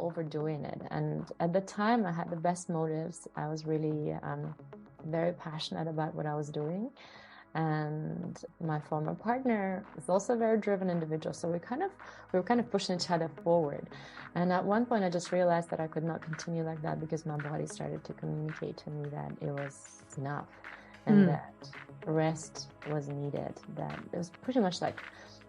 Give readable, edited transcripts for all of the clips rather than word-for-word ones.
overdoing it. And at the time I had the best motives. I was really very passionate about what I was doing. And my former partner is also a very driven individual. So we were kind of pushing each other forward. And at one point I just realized that I could not continue like that, because my body started to communicate to me that it was enough and that rest was needed. That it was pretty much like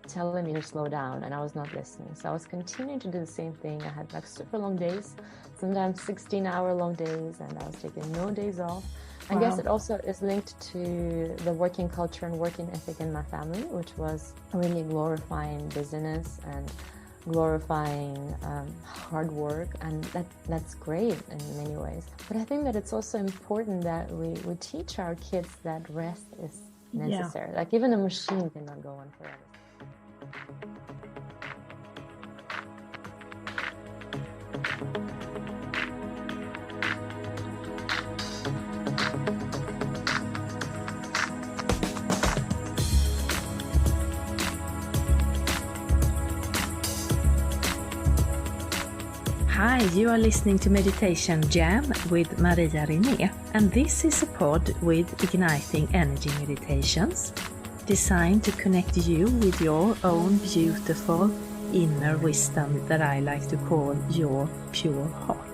telling me to slow down, and I was not listening. So I was continuing to do the same thing. I had like super long days, sometimes 16-hour long days, and I was taking no days off. I guess it also is linked to the working culture and working ethic in my family, which was really glorifying busyness and glorifying hard work, and that's great in many ways. But I think that it's also important that we teach our kids that rest is necessary. Like even a machine cannot go on forever. Hi, you are listening to Meditation Jam with Maria Rinné, and this is a pod with igniting energy meditations designed to connect you with your own beautiful inner wisdom that I like to call your pure heart.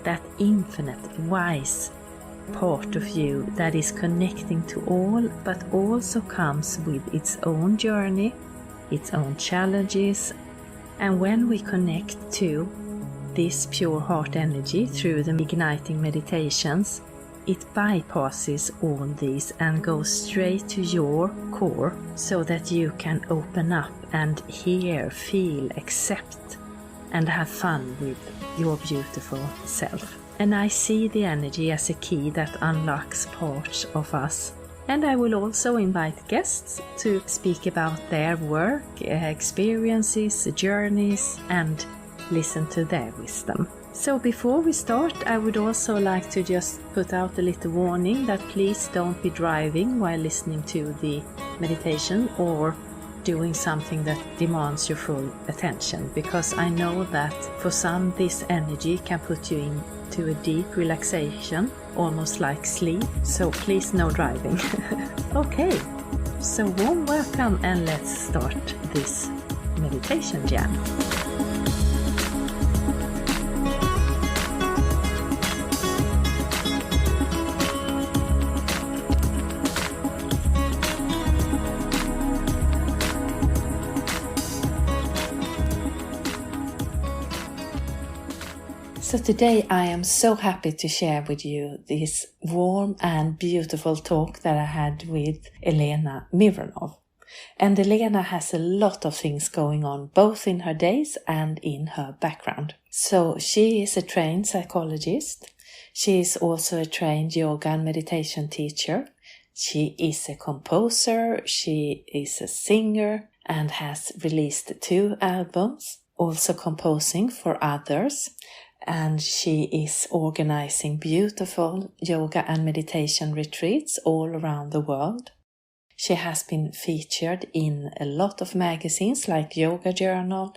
That infinite, wise part of you that is connecting to all, but also comes with its own journey, its own challenges. And when we connect to this pure heart energy through the igniting meditations, it bypasses all these and goes straight to your core, so that you can open up and hear, feel, accept, and have fun with your beautiful self. And I see the energy as a key that unlocks parts of us. And I will also invite guests to speak about their work, experiences, journeys, and listen to their wisdom. So before we start, I would also like to just put out a little warning that please don't be driving while listening to the meditation or doing something that demands your full attention, because I know that for some this energy can put you into a deep relaxation, almost like sleep. So please no driving. Okay, so warm welcome, and let's start this meditation jam. So today I am so happy to share with you this warm and beautiful talk that I had with Elena Mironov. And Elena has a lot of things going on, both in her days and in her background. So she is a trained psychologist. She is also a trained yoga and meditation teacher. She is a composer. She is a singer and has released 2 albums, also composing for others. And she is organizing beautiful yoga and meditation retreats all around the world. She has been featured in a lot of magazines like Yoga Journal,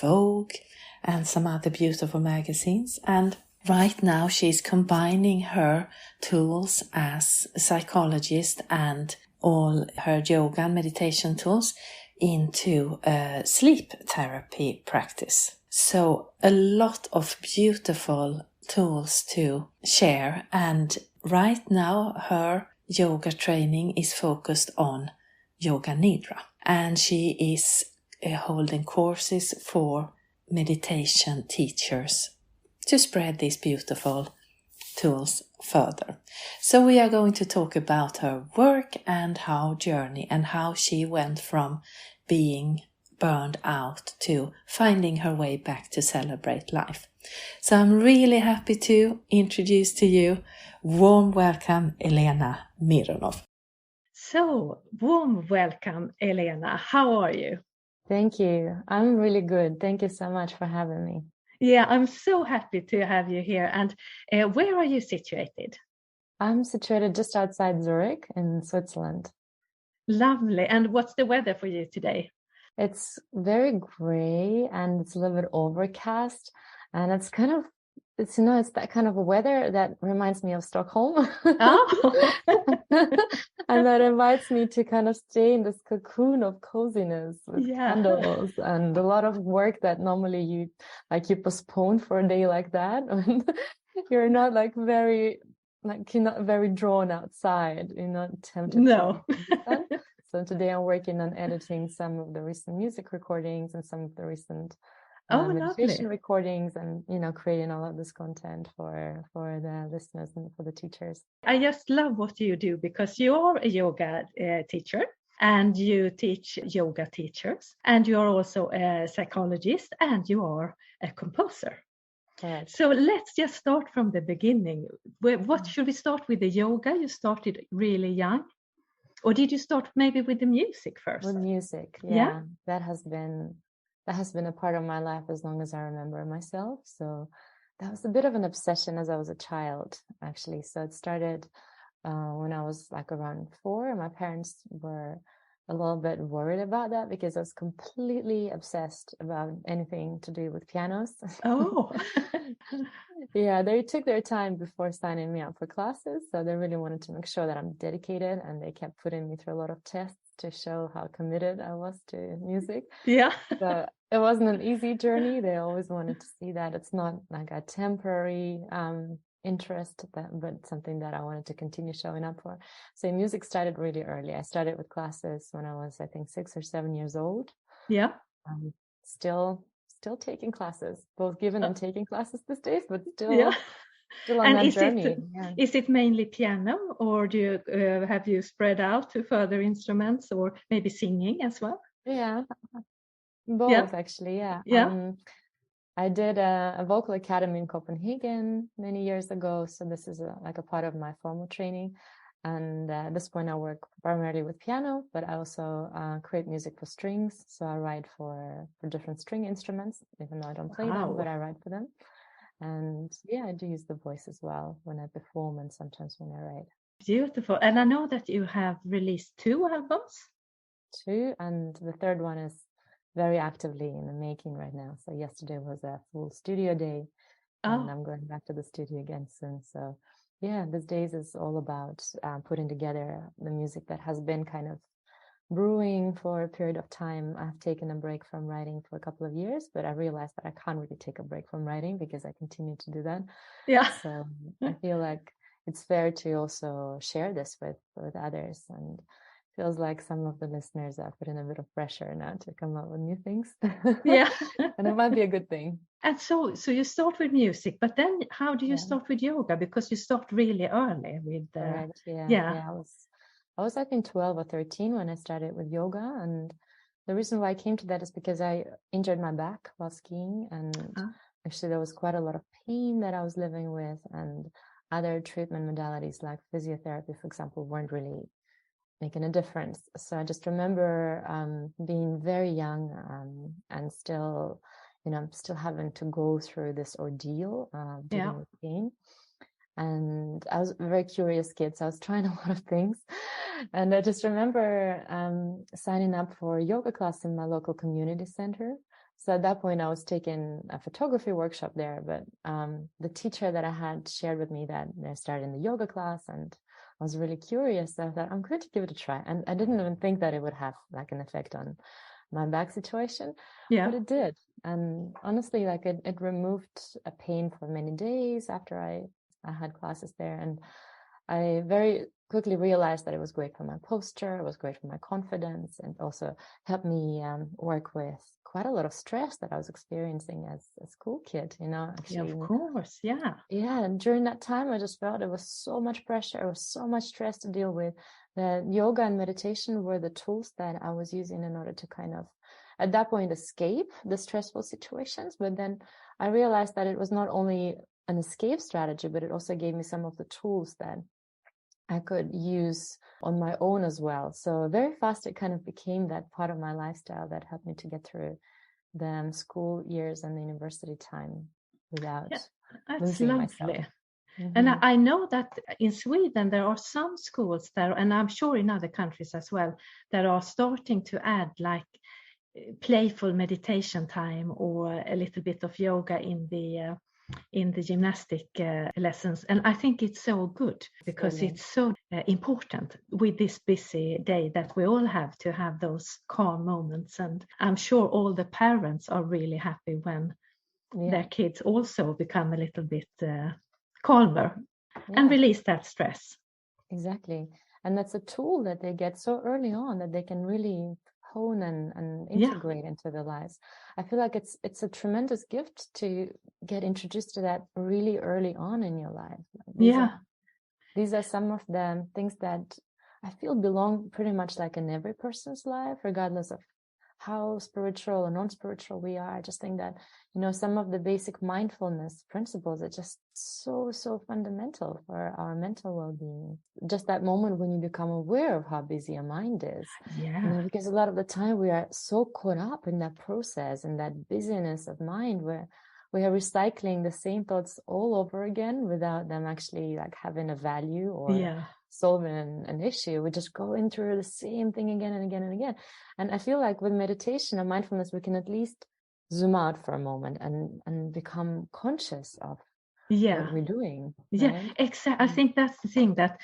Vogue, and some other beautiful magazines. And right now she's combining her tools as a psychologist and all her yoga and meditation tools into a sleep therapy practice. So a lot of beautiful tools to share, and right now her yoga training is focused on Yoga Nidra, and she is holding courses for meditation teachers to spread these beautiful tools further. So we are going to talk about her work and her journey and how she went from being burned out to finding her way back to celebrate life. So I'm really happy to introduce to you, warm welcome, Elena Mironov. So, warm welcome, Elena. How are you? Thank you. I'm really good. Thank you so much for having me. Yeah, I'm so happy to have you here. And where are you situated? I'm situated just outside Zurich in Switzerland. Lovely. And what's the weather for you today? It's very gray and it's a little bit overcast. And it's that kind of a weather that reminds me of Stockholm. Oh. And that invites me to kind of stay in this cocoon of coziness with candles and a lot of work that normally you postpone for a day like that. And you're not you're not very drawn outside. You're not tempted No. to get done. So today I'm working on editing some of the recent music recordings and some of the recent meditation recordings, and creating all of this content for the listeners and for the teachers. I just love what you do, because you are a yoga teacher and you teach yoga teachers, and you are also a psychologist, and you are a composer. Correct. So let's just start from the beginning. What should we start with? The yoga? You started really young, or did you start maybe with the music first? With music, yeah. That has been a part of my life as long as I remember myself. So that was a bit of an obsession as I was a child, actually. So it started when I was around 4. My parents were a little bit worried about that because I was completely obsessed about anything to do with pianos. Oh. Yeah, they took their time before signing me up for classes. So they really wanted to make sure that I'm dedicated, and they kept putting me through a lot of tests to show how committed I was to music. Yeah. So it wasn't an easy journey. They always wanted to see that it's not like a temporary interest, but something that I wanted to continue showing up for. So music started really early. I started with classes when I was, I think, 6 or 7 years old. Yeah. Still taking classes, both giving and taking classes these days, but still on and that journey. Is it mainly piano, or do you have you spread out to further instruments, or maybe singing as well? Yeah, both actually. Yeah. I did a vocal academy in Copenhagen many years ago. So this is a part of my formal training. And at this point, I work primarily with piano, but I also create music for strings. So I write for different string instruments, even though I don't play them, but I write for them. And I do use the voice as well when I perform and sometimes when I write. Beautiful. And I know that you have released 2 albums. 2, and the third one is very actively in the making right now. So yesterday was a full studio day, and I'm going back to the studio again soon. So these days is all about putting together the music that has been kind of brewing for a period of time. I've taken a break from writing for a couple of years, but I realized that I can't really take a break from writing because I continue to do that. Yeah. So I feel like it's fair to also share this with others, and feels like some of the listeners are putting a bit of pressure now to come up with new things. Yeah. And it might be a good thing. And so you start with music, but then how do you start with yoga? Because you start really early with Correct. Yeah. I was I think 12 or 13 when I started with yoga, and the reason why I came to that is because I injured my back while skiing, and actually there was quite a lot of pain that I was living with, and other treatment modalities like physiotherapy, for example, weren't really making a difference. So I just remember being very young and still having to go through this ordeal dealing with pain. And I was a very curious kid, so I was trying a lot of things. And I just remember signing up for a yoga class in my local community center. So at that point, I was taking a photography workshop there, but the teacher that I had shared with me that they're starting the yoga class, and I was really curious. So I thought, I'm going to give it a try. And I didn't even think that it would have an effect on my back situation, but it did. And honestly, it removed a pain for many days after I had classes there. And I very quickly realized that it was great for my posture, it was great for my confidence, and also helped me work with quite a lot of stress that I was experiencing as a school kid, actually. Yeah, of course, yeah. Yeah, and during that time, I just felt it was so much pressure, it was so much stress to deal with, that yoga and meditation were the tools that I was using in order to kind of, at that point, escape the stressful situations. But then I realized that it was not only an escape strategy, but it also gave me some of the tools that I could use on my own as well. So very fast, it kind of became that part of my lifestyle that helped me to get through the school years and the university time without losing myself. Mm-hmm. And I know that in Sweden, there are some schools there, and I'm sure in other countries as well, that are starting to add playful meditation time or a little bit of yoga in the gymnastic lessons. And I think it's so good because it's so important with this busy day that we all have to have those calm moments. And I'm sure all the parents are really happy when their kids also become a little bit calmer and release that stress. Exactly. And that's a tool that they get so early on that they can really hone and integrate into their lives. I feel like it's a tremendous gift to get introduced to that really early on in your life. These are some of the things that I feel belong pretty much like in every person's life, regardless of how spiritual or non-spiritual we are. I just think that, some of the basic mindfulness principles are just so fundamental for our mental well-being. Just that moment when you become aware of how busy your mind is. Because a lot of the time we are so caught up in that process and that busyness of mind where we are recycling the same thoughts all over again without them actually like having a value or solving an issue. We just go into the same thing again and again and again. And I feel like with meditation and mindfulness, we can at least zoom out for a moment and become conscious of what we're doing. Right? Exactly. I think that's the thing that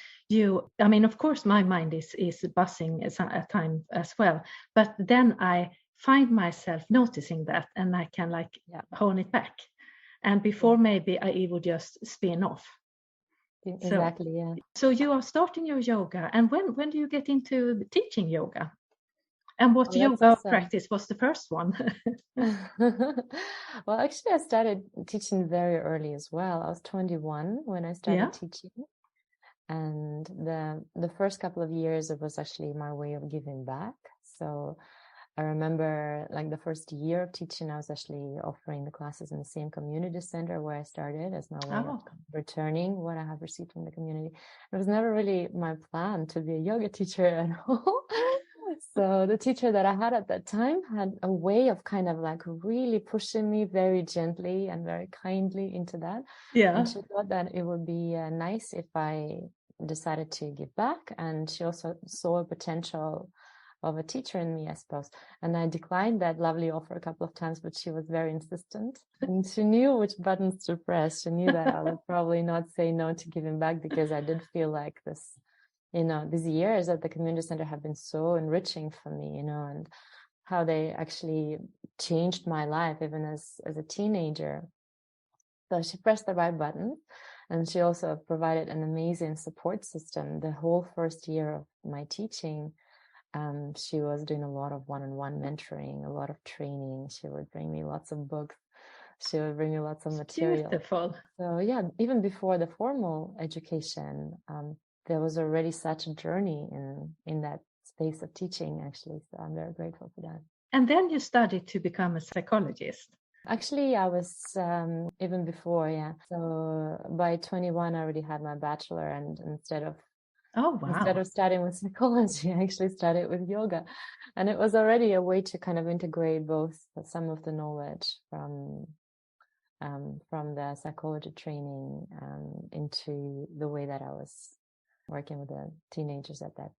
of course my mind is buzzing at times as well, but then I find myself noticing that and I can hone it back. And before maybe I would just spin off. Exactly. So you are starting your yoga, and when do you get into teaching yoga? And what yoga practice was the first one? Well, actually, I started teaching very early as well. I was 21 when I started teaching. And the first couple of years, it was actually my way of giving back. So I remember like the first year of teaching, I was actually offering the classes in the same community center where I started as my way of returning what I have received from the community. It was never really my plan to be a yoga teacher at all. So the teacher that I had at that time had a way of kind of like really pushing me very gently and very kindly into that. And she thought that it would be nice if I decided to give back. And she also saw a potential of a teacher in me, I suppose. And I declined that lovely offer a couple of times, but she was very insistent. And she knew which buttons to press. She knew that I would probably not say no to giving back because I did feel like this, these years at the community center have been so enriching for me, and how they actually changed my life even as a teenager. So she pressed the right button. And she also provided an amazing support system. The whole first year of my teaching, she was doing a lot of one-on-one mentoring, a lot of training. She would bring me lots of books. She would bring me lots of material. Beautiful. So even before the formal education, there was already such a journey in that space of teaching, actually. So I'm very grateful for that. And then you studied to become a psychologist. Actually, I was even before, So by 21, I already had my bachelor, and instead of starting with psychology, I actually started with yoga. And it was already a way to kind of integrate both some of the knowledge from the psychology training into the way that I was working with the teenagers at that.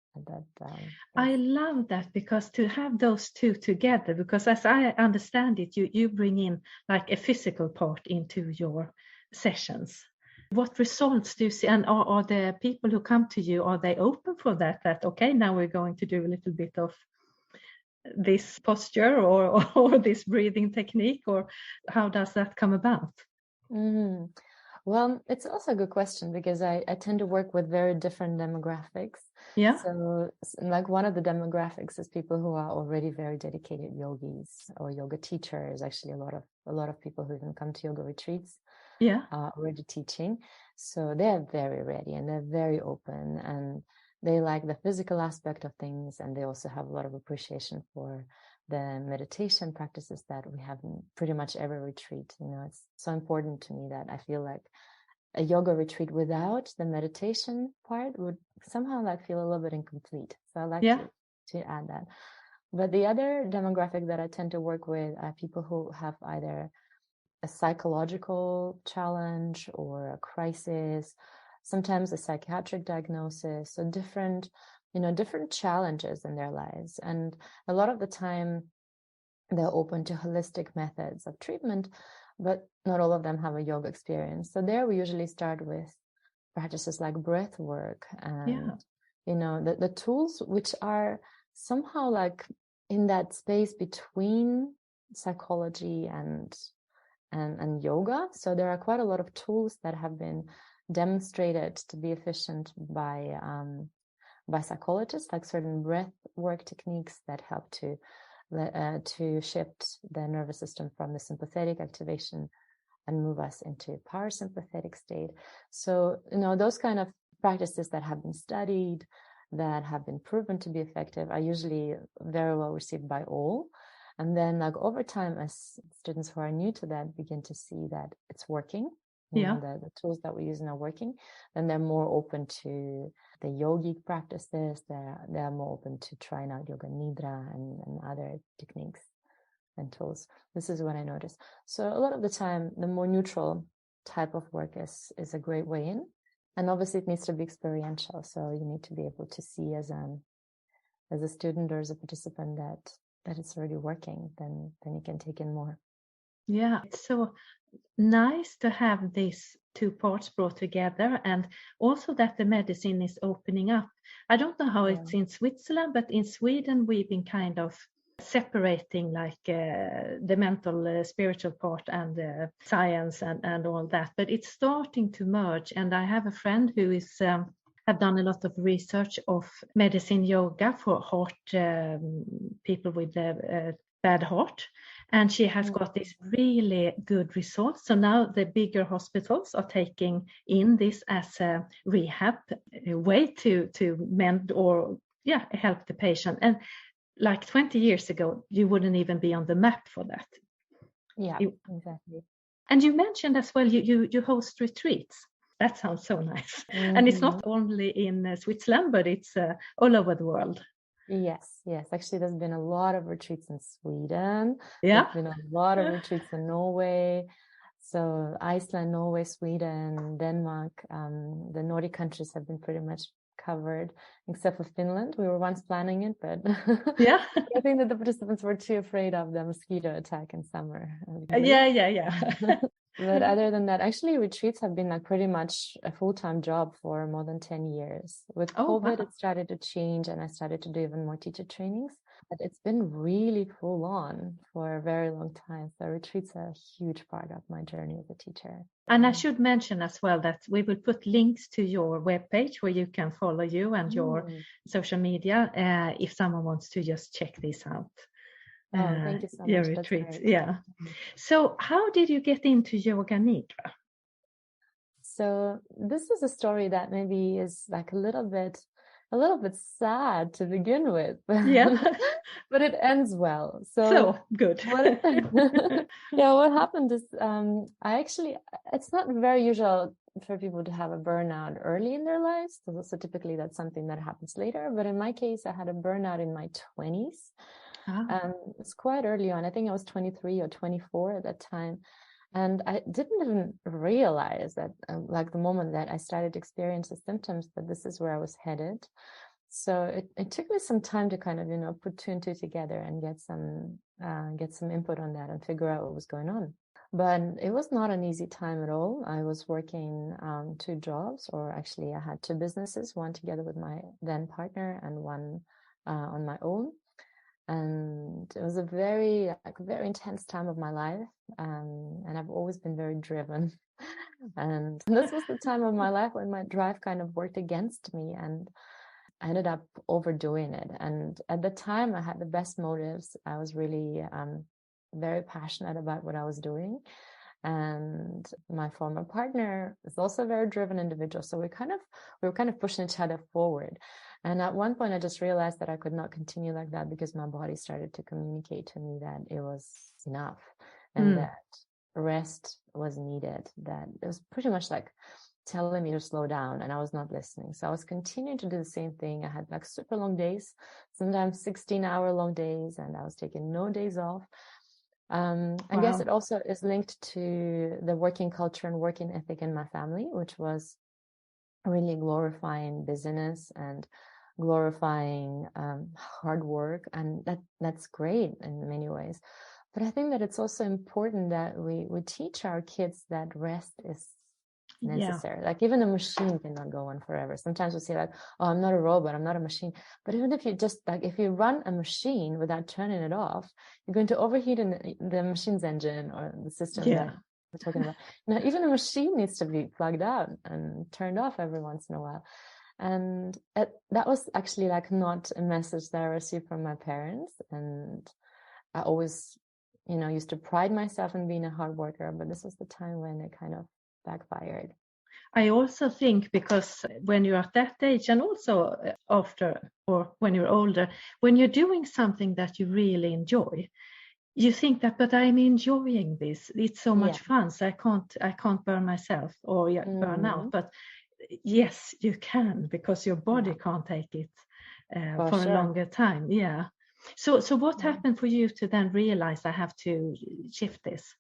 I love that, because to have those two together, because as I understand it, you bring in like a physical part into your sessions. What results do you see? And are the people who come to you, are they open for that? That, okay, now we're going to do a little bit of this posture or this breathing technique, or how does that come about? Well, it's also a good question, because I tend to work with very different demographics. So like one of the demographics is people who are already very dedicated yogis or yoga teachers. Actually, a lot of people who even come to yoga retreats are already teaching. So they're very ready and they're very open, and they like the physical aspect of things, and they also have a lot of appreciation for the meditation practices that we have in pretty much every retreat. It's so important to me that I feel like a yoga retreat without the meditation part would somehow feel a little bit incomplete. So I like to add that. But the other demographic that I tend to work with are people who have either a psychological challenge or a crisis, sometimes a psychiatric diagnosis, so different challenges in their lives. And a lot of the time they're open to holistic methods of treatment, but not all of them have a yoga experience. So there we usually start with practices like breath work and, the tools which are somehow like in that space between psychology and yoga. So there are quite a lot of tools that have been demonstrated to be efficient by psychologists, like certain breath work techniques that help to shift the nervous system from the sympathetic activation and move us into parasympathetic state. So, those kind of practices that have been studied, that have been proven to be effective, are usually very well received by all. And then like over time, as students who are new to that begin to see that it's working, the tools that we're using are working, then they're more open to the yogic practices. They're more open to trying out Yoga Nidra and other techniques and tools. This is what I noticed. So a lot of the time, the more neutral type of work is a great way in. And obviously it needs to be experiential. So you need to be able to see as a student or as a participant that it's already working, then you can take in more. Yeah, it's so nice to have these two parts brought together, and also that the medicine is opening up. I don't know how it's in Switzerland, but in Sweden we've been kind of separating like the mental, spiritual part and science and all that, but it's starting to merge. And I have a friend who is have done a lot of research of medicine yoga for heart people with bad heart, and she has got these really good results. So now the bigger hospitals are taking in this as a rehab way to mend or help the patient. And like 20 years ago, you wouldn't even be on the map for that. Yeah, exactly. And you mentioned as well, you host retreats. That sounds so nice. And it's not only in Switzerland, but it's all over the world. Yes. Actually, there's been a lot of retreats in Sweden. Yeah. There's been a lot of retreats in Norway. So Iceland, Norway, Sweden, Denmark, the Nordic countries have been pretty much covered, except for Finland. We were once planning it, but I think that the participants were too afraid of the mosquito attack in summer. But other than that, actually retreats have been like pretty much a full-time job for more than 10 years. With COVID, it started to change and I started to do even more teacher trainings. But it's been really full on for a very long time. So retreats are a huge part of my journey as a teacher. And I should mention as well that we will put links to your webpage where you can follow you and your social media if someone wants to just check this out. Thank you so much. Your retreats. So how did you get into Yoga Nidra? So this is a story that maybe is like a little bit sad to begin with, but it ends well. So good. What happened is it's not very usual for people to have a burnout early in their lives. So typically that's something that happens later. But in my case, I had a burnout in my 20s. It's quite early on. I think I was 23 or 24 at that time. And I didn't even realize that, like the moment that I started to experience the symptoms, that this is where I was headed. So it took me some time to kind of, put two and two together and get some input on that and figure out what was going on. But it was not an easy time at all. I was working 2 jobs, or actually I had 2 businesses, one together with my then partner and one on my own. And it was a very intense time of my life. And I've always been very driven. And this was the time of my life when my drive kind of worked against me and I ended up overdoing it. And at the time I had the best motives. I was really very passionate about what I was doing. And my former partner is also a very driven individual. So we were kind of pushing each other forward. And at one point I just realized that I could not continue like that because my body started to communicate to me that it was enough and that rest was needed, that it was pretty much like telling me to slow down, and I was not listening. So I was continuing to do the same thing. I had like super long days, sometimes 16-hour long days, and I was taking no days off. I guess it also is linked to the working culture and working ethic in my family, which was really glorifying busyness and glorifying hard work, and that's great in many ways. But I think that it's also important that we teach our kids that rest is necessary. Like even a machine cannot go on forever. Sometimes we say like, oh, I'm not a robot, I'm not a machine. But even if you just like, if you run a machine without turning it off, you're going to overheat the machine's engine or the system that we're talking about. Now, even a machine needs to be plugged out and turned off every once in a while. And that was actually like not a message that I received from my parents. And I always, used to pride myself in being a hard worker, but this was the time when it kind of backfired. I also think because when you're at that age, and also after or when you're older, when you're doing something that you really enjoy, you think that, but I'm enjoying this. It's so much fun. So I can't burn myself or burn out. But yes, you can, because your body can't take it for a longer time. Yeah. So what happened for you to then realize I have to shift this?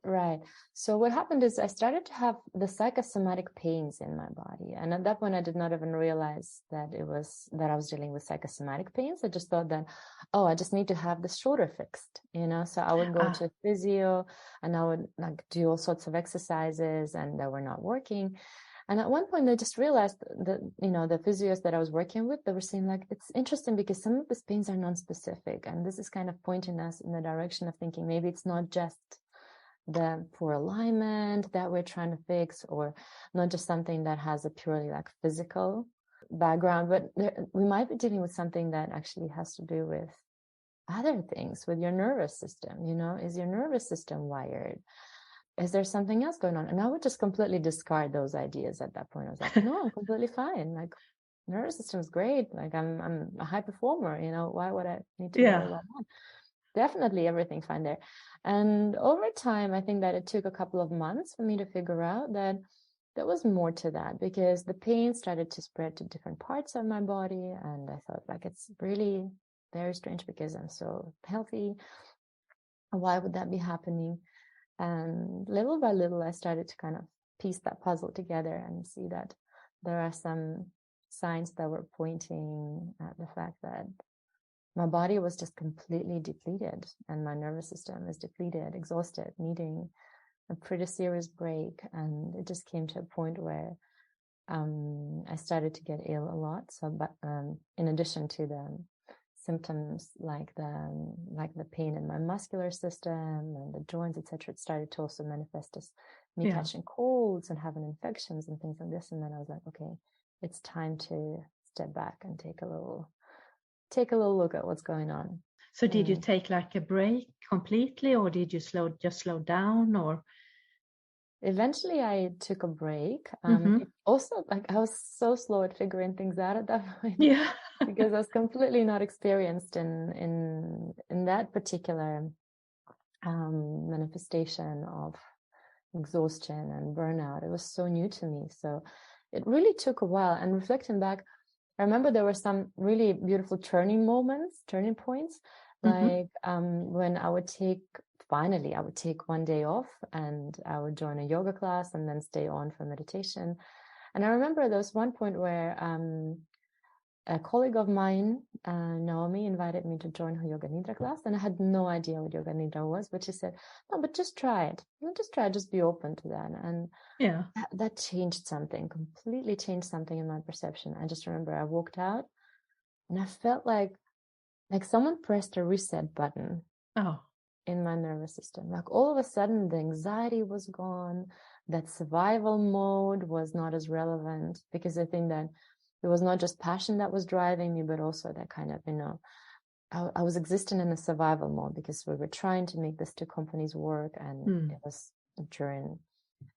Right. So what happened is I started to have the psychosomatic pains in my body. And at that point, I did not even realize that I was dealing with psychosomatic pains. I just thought that, I just need to have the shoulder fixed, So I would go to physio and I would like do all sorts of exercises and they were not working. And at one point, I just realized that, the physios that I was working with, they were saying like, it's interesting because some of these pains are non-specific. And this is kind of pointing us in the direction of thinking maybe it's not just the poor alignment that we're trying to fix, or not just something that has a purely like physical background, but we might be dealing with something that actually has to do with other things, with your nervous system. Is your nervous system wired? Is there something else going on? And I would just completely discard those ideas at that point. I was like, no, I'm completely fine. Like, nervous system is great. Like I'm a high performer, why would I need to worry about that? Definitely everything fine there. And over time, I think that it took a couple of months for me to figure out that there was more to that, because the pain started to spread to different parts of my body. And I thought like, it's really very strange because I'm so healthy. Why would that be happening? And little by little, I started to kind of piece that puzzle together and see that there are some signs that were pointing at the fact that my body was just completely depleted and my nervous system is depleted, exhausted, needing a pretty serious break. And it just came to a point where I started to get ill a lot. So, but in addition to the symptoms like the pain in my muscular system and the joints, etc., it started to also manifest as me catching colds and having infections and things like this. And then I was like, okay, it's time to step back and take a little look at what's going on. So did you take like a break completely, or did you slow down, or? Eventually I took a break. Also, like I was so slow at figuring things out at that point. Yeah. Because I was completely not experienced in that particular manifestation of exhaustion and burnout. It was so new to me. So it really took a while. And reflecting back, I remember there were some really beautiful turning points, like when I would take one day off and I would join a yoga class and then stay on for meditation. And I remember there was one point where a colleague of mine, Naomi, invited me to join her Yoga Nidra class, and I had no idea what Yoga Nidra was, but she said, no, but just try it. Just be open to that. And that changed something, completely changed something in my perception. I just remember I walked out and I felt like someone pressed a reset button in my nervous system. Like all of a sudden the anxiety was gone, that survival mode was not as relevant, because I think that it was not just passion that was driving me, but also that kind of, I was existing in a survival mode because we were trying to make these two companies work. And it was during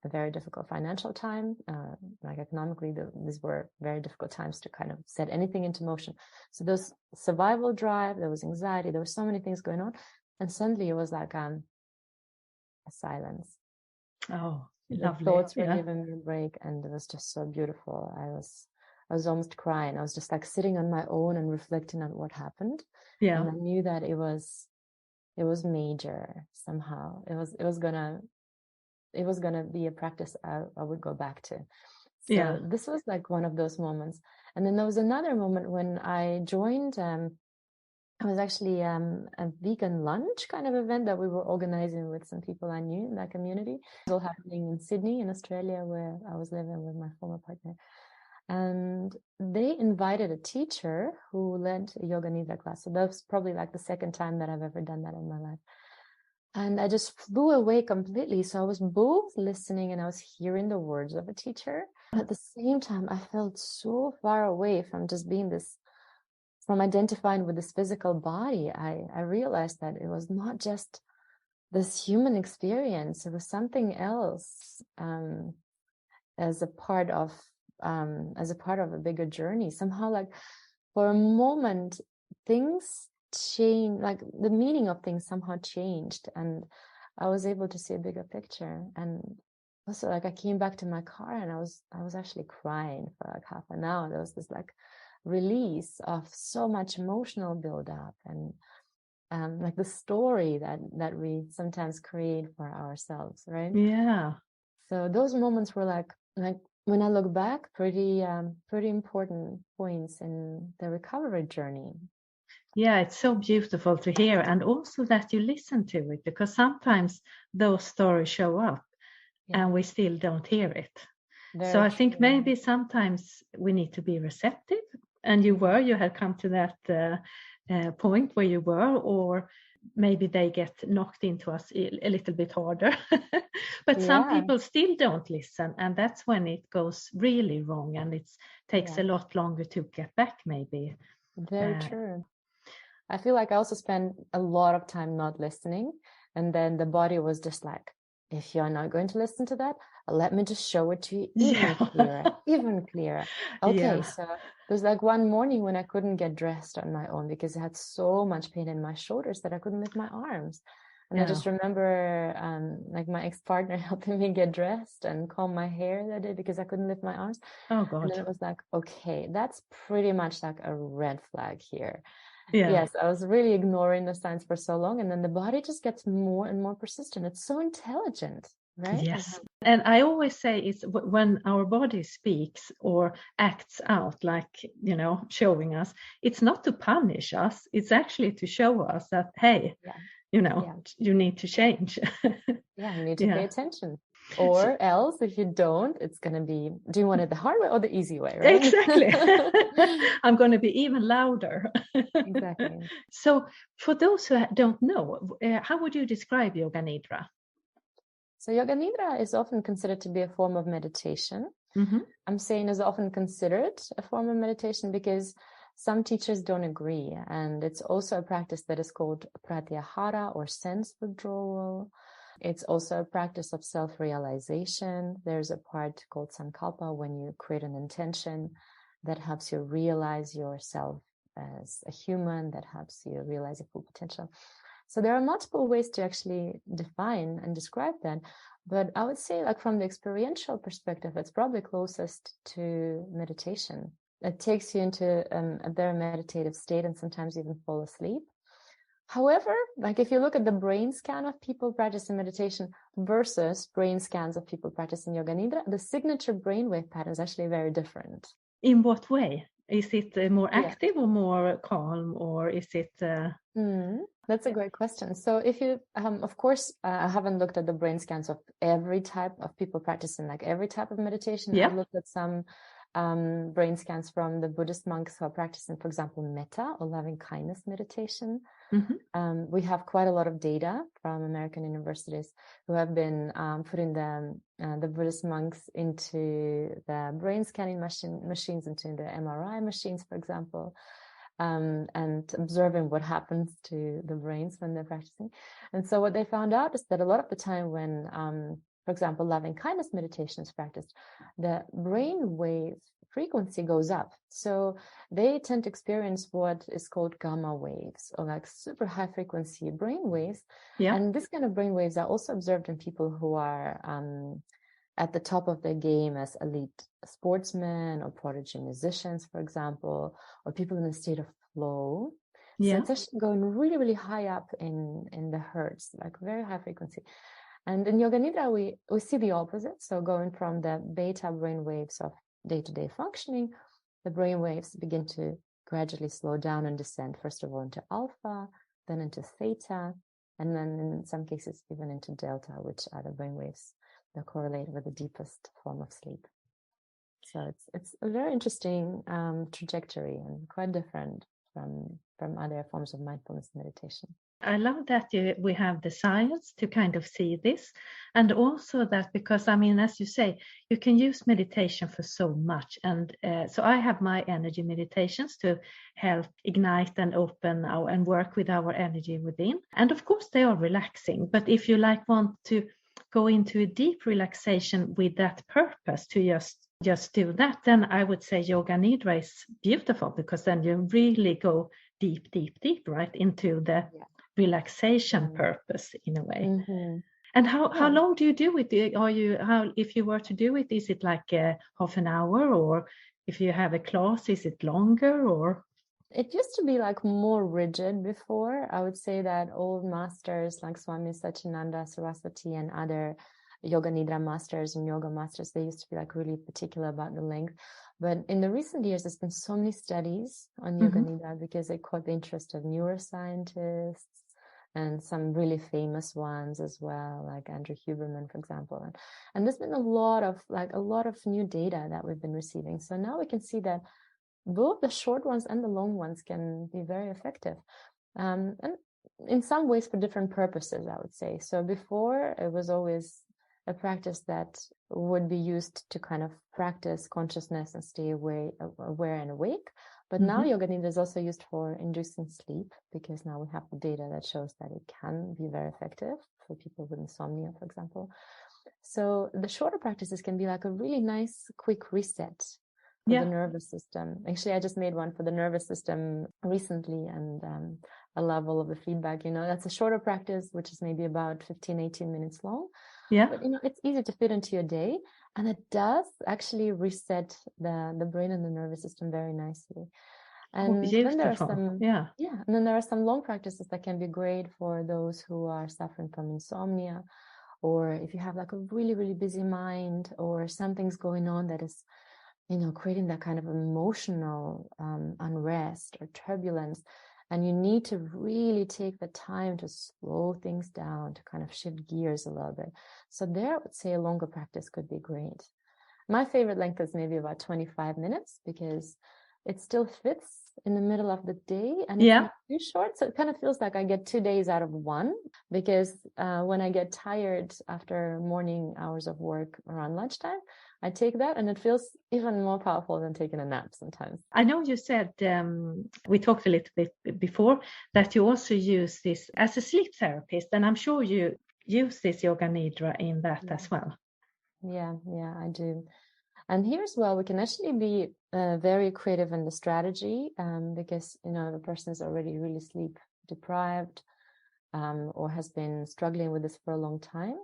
a very difficult financial time, like economically, these were very difficult times to kind of set anything into motion. So there's survival drive, there was anxiety, there were so many things going on. And suddenly it was like a silence. Oh, the lovely. Thoughts were giving me a break, and it was just so beautiful. I was almost crying. I was just like sitting on my own and reflecting on what happened. And I knew that it was major somehow. It was gonna be a practice I would go back to. So this was like one of those moments. And then there was another moment when I joined, it was actually a vegan lunch kind of event that we were organizing with some people I knew in that community. It was all happening in Sydney, in Australia, where I was living with my former partner. And they invited a teacher who led a Yoga Nidra class. So that was probably like the second time that I've ever done that in my life. And I just flew away completely. So I was both listening and I was hearing the words of a teacher. But at the same time, I felt so far away from just being this, from identifying with this physical body. I realized that it was not just this human experience. It was something else as a part of a bigger journey. Somehow, like for a moment, things changed, like the meaning of things somehow changed, and I was able to see a bigger picture. And also, like I came back to my car and I was actually crying for like half an hour. There was this like release of so much emotional buildup and like the story that we sometimes create for ourselves, right? Yeah. So those moments were like when I look back, pretty important points in the recovery journey. Yeah, it's so beautiful to hear, and also that you listen to it, because sometimes those stories show up and we still don't hear it. So I think maybe sometimes we need to be receptive, and you had come to that point where you were, or maybe they get knocked into us a little bit harder. But some people still don't listen, and that's when it goes really wrong, and it takes a lot longer to get back, maybe. Very true. I feel like I also spent a lot of time not listening, and then the body was just like, if you're not going to listen to that, let me just show it to you even clearer. Okay, so there's like one morning when I couldn't get dressed on my own because I had so much pain in my shoulders that I couldn't lift my arms. And I just remember like my ex-partner helping me get dressed and comb my hair that day because I couldn't lift my arms. Oh God. And then it was like, okay, that's pretty much like a red flag here. Yeah. Yes, I was really ignoring the signs for so long, and then the body just gets more and more persistent. It's so intelligent, right? Yes. And I always say it's when our body speaks or acts out, like, showing us, it's not to punish us. It's actually to show us that, hey, you need to change. You need to pay attention. Or else, if you don't, it's going to be, do you want it the hard way or the easy way, right? Exactly. I'm going to be even louder. Exactly. So for those who don't know, how would you describe Yoga Nidra? So Yoga Nidra is often considered to be a form of meditation. Mm-hmm. I'm saying is often considered a form of meditation because some teachers don't agree. And it's also a practice that is called pratyahara, or sense withdrawal. It's also a practice of self-realization. There's a part called sankalpa when you create an intention that helps you realize yourself as a human, that helps you realize your full potential. So there are multiple ways to actually define and describe that. But I would say, like from the experiential perspective, it's probably closest to meditation. It takes you into a very meditative state and sometimes even fall asleep. However, like if you look at the brain scan of people practicing meditation versus brain scans of people practicing Yoga Nidra, the signature brainwave pattern is actually very different. In what way? Is it more active or more calm, or is it... That's a great question. So if you, of course, I haven't looked at the brain scans of every type of people practicing like every type of meditation. Yeah. I've looked at some brain scans from the Buddhist monks who are practicing, for example, metta or loving kindness meditation. Mm-hmm. We have quite a lot of data from American universities who have been putting the Buddhist monks into the brain scanning machines, into the MRI machines, for example, and observing what happens to the brains when they're practicing. And so what they found out is that a lot of the time when, for example, loving kindness meditation is practiced, the brain wave frequency goes up. So they tend to experience what is called gamma waves, or like super high frequency brain waves. Yeah. And this kind of brain waves are also observed in people who are at the top of their game as elite sportsmen or prodigy musicians, for example, or people in a state of flow. Yeah. So it's actually going really, really high up in the hertz, like very high frequency. And in Yoga Nidra, we see the opposite. So going from the beta brain waves of day-to-day functioning, the brain waves begin to gradually slow down and descend, first of all into alpha, then into theta, and then in some cases even into delta, which are the brain waves that correlate with the deepest form of sleep. So it's a very interesting trajectory and quite different from other forms of mindfulness meditation. I love that we have the science to kind of see this, and also that because, I mean, as you say, you can use meditation for so much. And so I have my energy meditations to help ignite and open and work with our energy within. And of course, they are relaxing. But if you want to go into a deep relaxation with that purpose to just do that, then I would say Yoga Nidra is beautiful, because then you really go deep, right into the relaxation purpose in a way. Mm-hmm. And how long do you do it? If you were to do it, is it like half an hour, or if you have a class, is it longer? Or it used to be like more rigid before. I would say that old masters like Swami Satchidananda Saraswati and other Yoga Nidra masters and yoga masters, they used to be like really particular about the length. But in the recent years, there's been so many studies on Yoga Nidra because it caught the interest of neuroscientists and some really famous ones as well, like Andrew Huberman, for example. And there's been a lot of new data that we've been receiving. So now we can see that both the short ones and the long ones can be very effective. And in some ways for different purposes, I would say. So before, it was always a practice that would be used to kind of practice consciousness and stay aware and awake. But now Yoga Nidra is also used for inducing sleep, because now we have the data that shows that it can be very effective for people with insomnia, for example. So the shorter practices can be like a really nice, quick reset for the nervous system. Actually, I just made one for the nervous system recently, and I love all of the feedback. That's a shorter practice, which is maybe about 15, 18 minutes long. Yeah. But, it's easy to fit into your day, and it does actually reset the brain and the nervous system very nicely. And then there are some, and then there are some long practices that can be great for those who are suffering from insomnia, or if you have like a really, really busy mind, or something's going on that is, creating that kind of emotional unrest or turbulence. And you need to really take the time to slow things down, to kind of shift gears a little bit. So there, I would say a longer practice could be great. My favorite length is maybe about 25 minutes, because it still fits in the middle of the day, and it's not too short. So it kind of feels like I get 2 days out of one, because when I get tired after morning hours of work around lunchtime, I take that, and it feels even more powerful than taking a nap sometimes. I know you said, we talked a little bit before, that you also use this as a sleep therapist, and I'm sure you use this Yoga Nidra in that as well. Yeah, I do. And here as well, we can actually be very creative in the strategy, because, the person is already really sleep deprived, or has been struggling with this for a long time.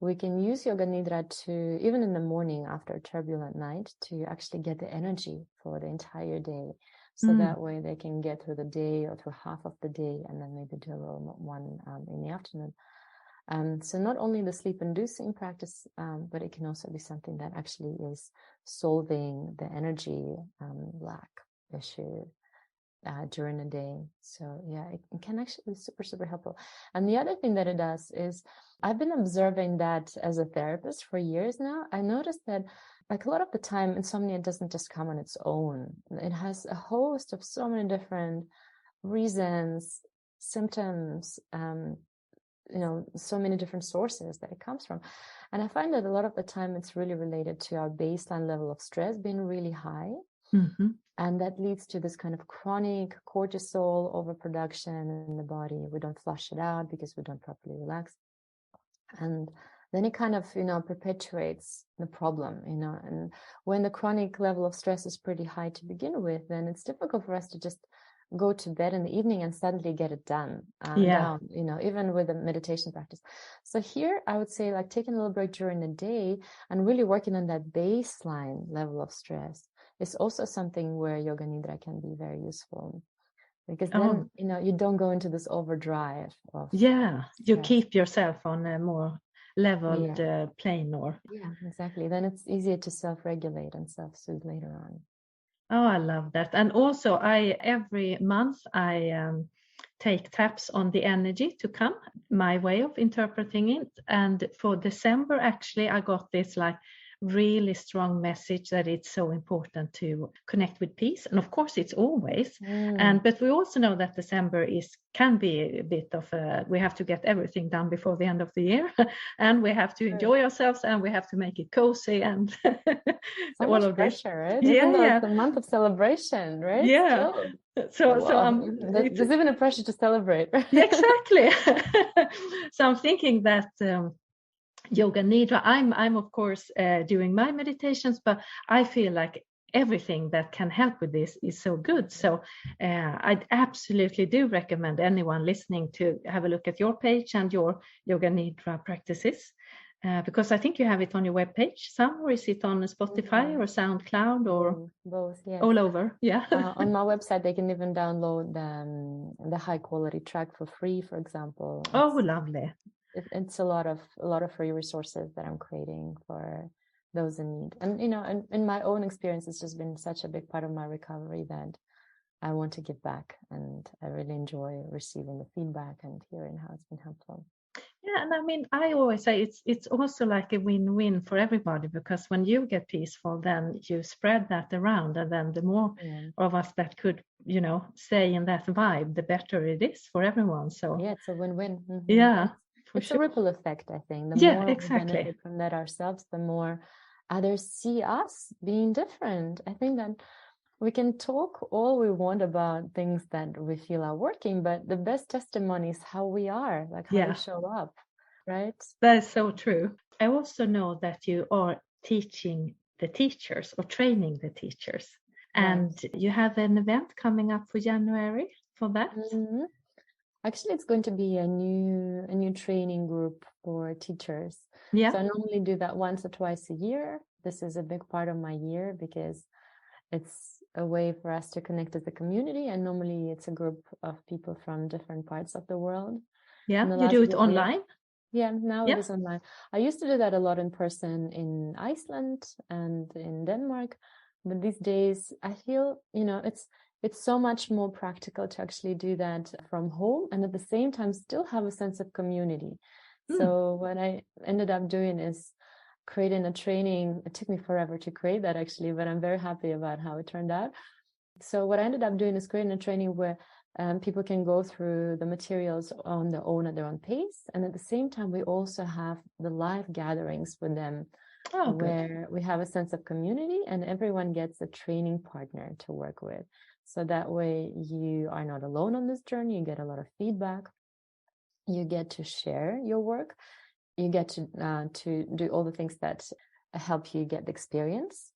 We can use Yoga Nidra to, even in the morning after a turbulent night, to actually get the energy for the entire day. So that way they can get through the day or through half of the day, and then maybe do a little one in the afternoon. So not only the sleep-inducing practice, but it can also be something that actually is solving the energy lack issue during the day. So it can actually be super, super helpful. And the other thing that it does is, I've been observing that as a therapist for years now. I noticed that like a lot of the time, insomnia doesn't just come on its own. It has a host of so many different reasons, symptoms, so many different sources that it comes from. And I find that a lot of the time it's really related to our baseline level of stress being really high. And that leads to this kind of chronic cortisol overproduction in the body. We don't flush it out because we don't properly relax. And then it kind of, perpetuates the problem, and when the chronic level of stress is pretty high to begin with, then it's difficult for us to just go to bed in the evening and suddenly get it down, even with a meditation practice. So here I would say, like, taking a little break during the day and really working on that baseline level of stress is also something where Yoga Nidra can be very useful, because then, you don't go into this overdrive of you keep yourself on a more leveled plane. Or exactly. Then it's easier to self-regulate and self-soothe later on. Oh, I love that. And also every month I take taps on the energy to come, my way of interpreting it. And for December, actually, I got this like really strong message that it's so important to connect with peace. And of course it's always, but we also know that December can be a bit of we have to get everything done before the end of the year, and we have to enjoy ourselves, and we have to make it cozy, and so all much of this pressure, right? Even though it's a month of celebration, right? Yeah. So there's even a pressure to celebrate. Yeah, exactly. So I'm thinking that Yoga Nidra, I'm of course doing my meditations, but I feel like everything that can help with this is so good. So I absolutely do recommend anyone listening to have a look at your page and your Yoga Nidra practices, because I think you have it on your webpage somewhere. Is it on Spotify or SoundCloud or both? Yes, all over. Yeah. On my website they can even download the high quality track for free, for example. Oh, lovely. It's a lot of free resources that I'm creating for those in need. And in my own experience, it's just been such a big part of my recovery that I want to give back, and I really enjoy receiving the feedback and hearing how it's been helpful. Yeah, and I mean, I always say it's also like a win-win for everybody, because when you get peaceful, then you spread that around, and then the more of us that could, stay in that vibe, the better it is for everyone. So yeah, it's a win-win. Mm-hmm. Yeah. It's a ripple effect, I think. The more we benefit from that ourselves, the more others see us being different. I think that we can talk all we want about things that we feel are working, but the best testimony is how we are, like how we show up, right? That is so true. I also know that you are teaching the teachers or training the teachers, and you have an event coming up for January for that. Mm-hmm. Actually, it's going to be a new training group for teachers. Yeah. So I normally do that once or twice a year. This is a big part of my year because it's a way for us to connect as a community. And normally it's a group of people from different parts of the world. Yeah, you do it online? Yeah, now it is online. I used to do that a lot in person in Iceland and in Denmark. But these days I feel, it's so much more practical to actually do that from home and at the same time still have a sense of community. So what I ended up doing is creating a training. It took me forever to create that actually, but I'm very happy about how it turned out. So what I ended up doing is creating a training where people can go through the materials on their own at their own pace. And at the same time, we also have the live gatherings with them where we have a sense of community and everyone gets a training partner to work with. So that way you are not alone on this journey. You get a lot of feedback. You get to share your work. You get to do all the things that help you get the experience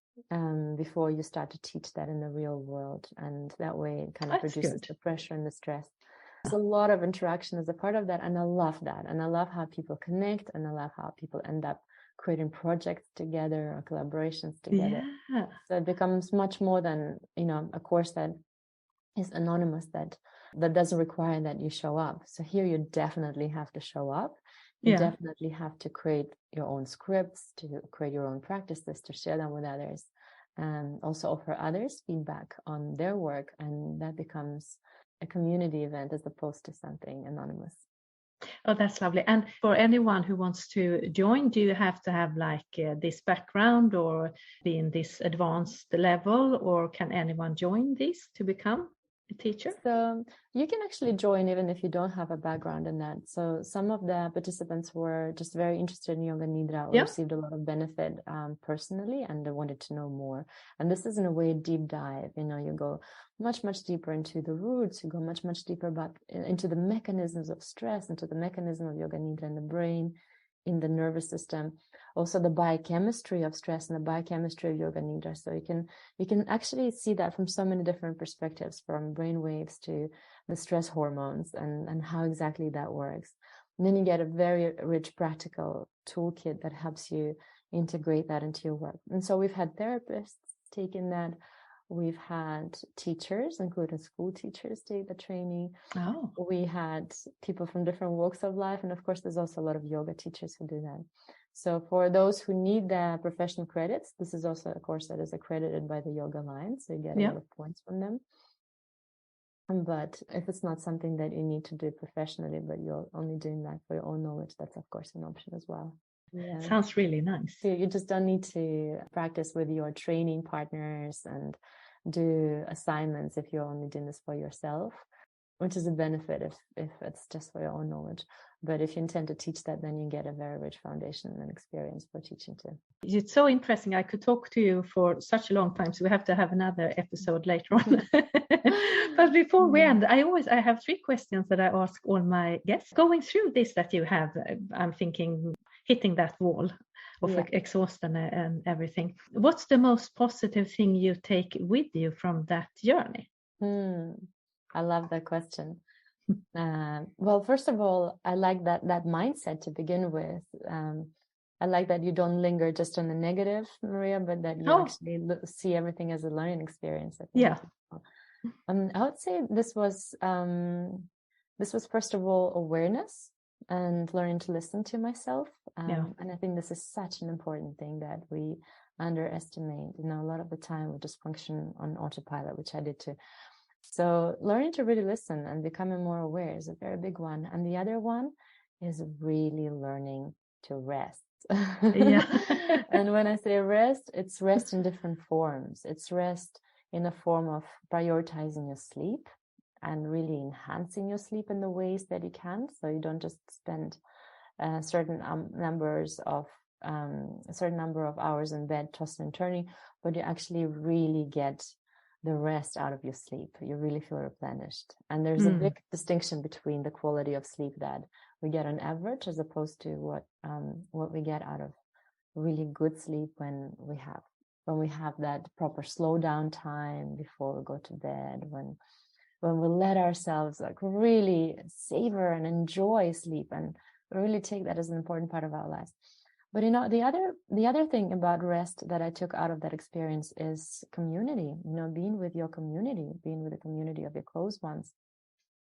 before you start to teach that in the real world. And that way it kind of reduces the pressure and the stress. There's a lot of interaction as a part of that. And I love that. And I love how people connect, and I love how people end up creating projects together or collaborations together. Yeah. So it becomes much more than, a course that is anonymous, that doesn't require that you show up. So here you definitely have to show up. You definitely have to create your own scripts, to create your own practices, to share them with others, and also offer others feedback on their work. And that becomes a community event as opposed to something anonymous. Oh, that's lovely. And for anyone who wants to join, do you have to have this background or be in this advanced level, or can anyone join this to become a teacher? So you can actually join even if you don't have a background in that. So some of the participants were just very interested in Yoga Nidra, or received a lot of benefit personally, and they wanted to know more. And this is in a way a deep dive. You go much, much deeper into the roots. You go much, much deeper into the mechanisms of stress, into the mechanism of Yoga Nidra in the brain, in the nervous system, also the biochemistry of stress and the biochemistry of Yoga Nidra. So you can actually see that from so many different perspectives, from brain waves to the stress hormones and how exactly that works. And then you get a very rich practical toolkit that helps you integrate that into your work. And so we've had therapists taking that. We've had teachers, including school teachers, take the training. Oh. We had people from different walks of life. And of course, there's also a lot of yoga teachers who do that. So for those who need the professional credits, this is also a course that is accredited by the Yoga Alliance. So you get a lot of points from them. But if it's not something that you need to do professionally, but you're only doing that for your own knowledge, that's of course an option as well. Yeah. Sounds really nice. So you just don't need to practice with your training partners and do assignments if you're only doing this for yourself, which is a benefit if it's just for your own knowledge. But if you intend to teach that, then you get a very rich foundation and experience for teaching too. It's so interesting. I could talk to you for such a long time, so we have to have another episode later on. But before we end, I have 3 questions that I ask all my guests. Going through this that you have, I'm thinking hitting that wall of exhaustion and everything. What's the most positive thing you take with you from that journey? I love that question. Well, first of all, I like that mindset to begin with. I like that you don't linger just on the negative, Maria, but that you actually see everything as a learning experience. I would say this was first of all awareness and learning to listen to myself. And I think this is such an important thing that we underestimate. You know, a lot of the time we just function on autopilot, which I did too. So learning to really listen and becoming more aware is a very big one. And the other one is really learning to rest. And when I say rest, it's rest in different forms. It's rest in a form of prioritizing your sleep and really enhancing your sleep in the ways that you can. So you don't just spend a certain number of hours in bed tossing and turning, but you actually really get the rest out of your sleep. You really feel replenished. And there's a big distinction between the quality of sleep that we get on average as opposed to what we get out of really good sleep when we have that proper slow down time before we go to bed, when we let ourselves like really savor and enjoy sleep and really take that as an important part of our lives. But you know, the other thing about rest that I took out of that experience is community. You know, being with your community, being with the community of your close ones.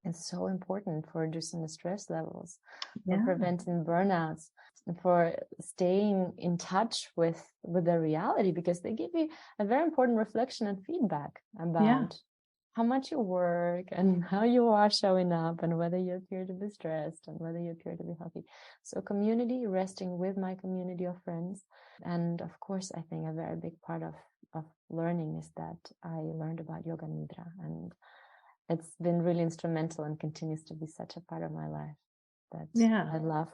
It's so important for reducing the stress levels, for preventing burnouts, and for staying in touch with the reality, because they give you a very important reflection and feedback about how much you work and how you are showing up and whether you appear to be stressed and whether you appear to be healthy. So community, resting with my community of friends. And of course, I think a very big part of learning is that I learned about Yoga Nidra, and it's been really instrumental and continues to be such a part of my life that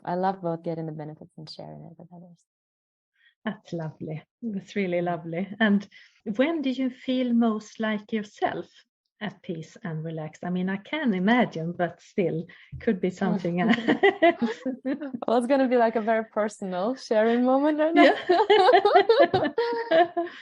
I love both getting the benefits and sharing it with others. That's lovely. That's really lovely. And when did you feel most like yourself? At peace and relaxed? I mean, I can imagine, but still could be something else. Well, it's going to be like a very personal sharing moment right now.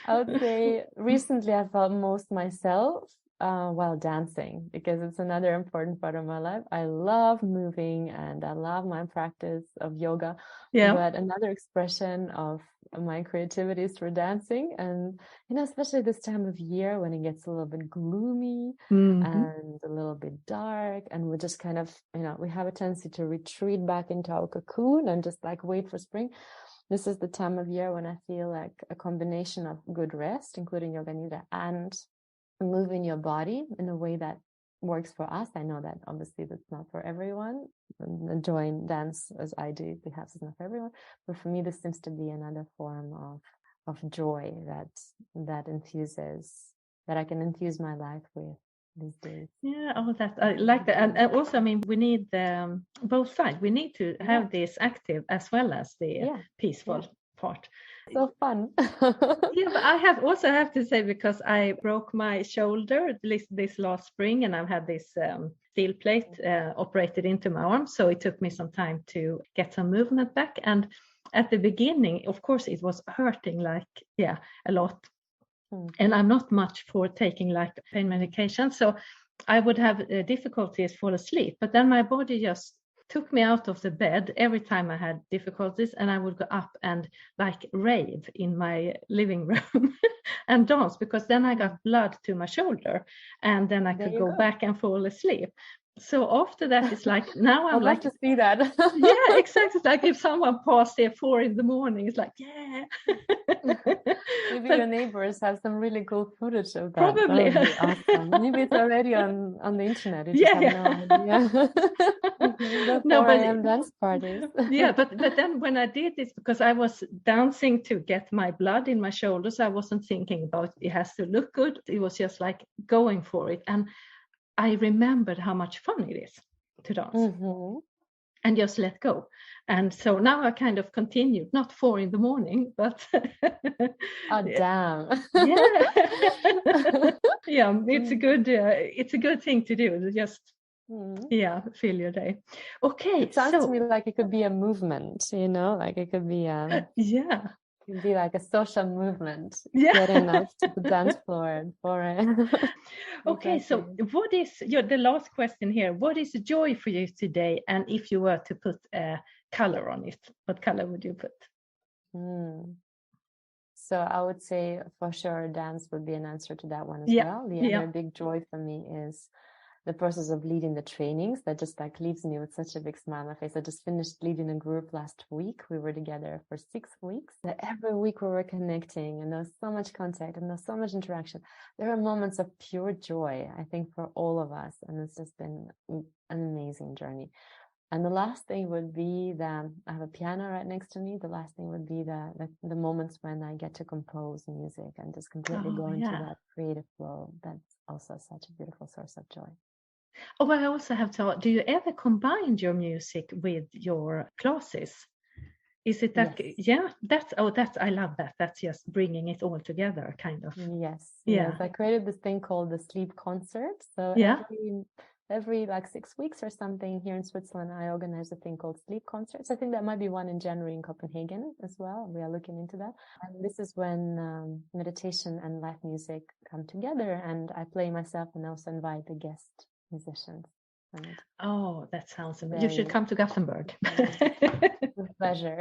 I would say recently I felt most myself while dancing, because it's another important part of my life. I love moving and I love my practice of yoga, but another expression of my creativity is through dancing. And you know, especially this time of year when it gets a little bit gloomy and a little bit dark, and we're just kind of, you know, we have a tendency to retreat back into our cocoon and just like wait for spring. This is the time of year when I feel like a combination of good rest, including Yoga Nidra, and moving your body in a way that works for us. I know that obviously that's not for everyone. Enjoying dance as I do perhaps is not for everyone, but for me this seems to be another form of joy that I can infuse my life with these days. I like that. And also, I mean, we need both sides. We need to have this active as well as the peaceful part. So fun. But I have to say, because I broke my shoulder this last spring, and I've had this steel plate operated into my arm, so it took me some time to get some movement back. And at the beginning, of course, it was hurting a lot. And I'm not much for taking like pain medication, so I would have difficulties fall asleep. But then my body just took me out of the bed every time I had difficulties, and I would go up and like rave in my living room and dance, because then I got blood to my shoulder, and then I could go back and fall asleep. So after that, it's like now I'm I'd love to see that. Yeah, exactly. It's like if someone passed here 4 a.m, it's like, yeah. Maybe your neighbors have some really cool footage of that. Probably. That would be awesome. Maybe it's already on the internet. You Yeah, just have no idea. The 4 a.m. dance parties. Yeah, but then when I did this, because I was dancing to get my blood in my shoulders, I wasn't thinking about it has to look good. It was just like going for it. And I remembered how much fun it is to dance. And just let go. And so now I kind of continued, not 4 a.m, but oh damn. Yeah, it's a good thing to do. Just fill your day. Okay. It sounds to me like it could be a movement, like it could be it could be like a social movement, getting us to the dance floor for it. Okay, so what is the last question here? What is joy for you today? And if you were to put a color on it, what color would you put? So I would say for sure dance would be an answer to that one as well. The other big joy for me is the process of leading the trainings that just like leaves me with such a big smile on my face. I just finished leading a group last week. We were together for 6 weeks. Every week we were connecting, and there was so much contact and there was so much interaction. There are moments of pure joy, I think, for all of us. And it's just been an amazing journey. And the last thing would be I have a piano right next to me. The last thing would be the moments when I get to compose music and just completely go into that creative flow. That's also such a beautiful source of joy. Oh, well, I also have to ask, do you ever combine your music with your classes? Is it that? Yes. I love that. That's just bringing it all together, kind of. Yes. I created this thing called the sleep concert. So every like 6 weeks or something here in Switzerland, I organize a thing called sleep concerts. I think that might be one in January in Copenhagen as well. We are looking into that. And this is when meditation and live music come together, and I play myself and also invite the guest musicians. Oh, that sounds amazing. You should come to Gothenburg. With pleasure.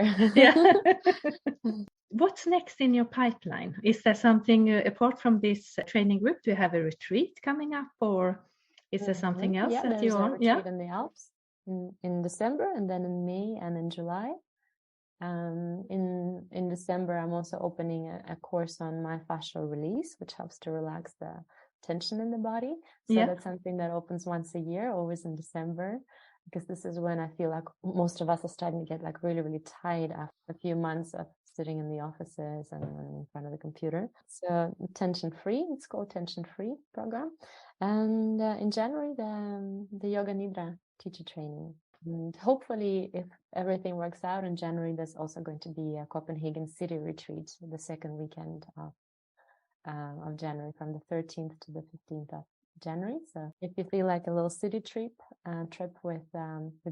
What's next in your pipeline? Is there something apart from this training group? Do you have a retreat coming up, or is there something else that you want? There's a retreat in the Alps in December, and then in May and in July. In December, I'm also opening a course on myofascial release, which helps to relax the tension in the body. So that's something that opens once a year, always in December, because this is when I feel like most of us are starting to get like really, really tired after a few months of sitting in the offices and in front of the computer. So tension-free, it's called tension-free program. And in January, the Yoga Nidra teacher training. And hopefully, if everything works out in January, there's also going to be a Copenhagen city retreat the second weekend of January, from the 13th to the 15th of January. So if you feel like a little city trip with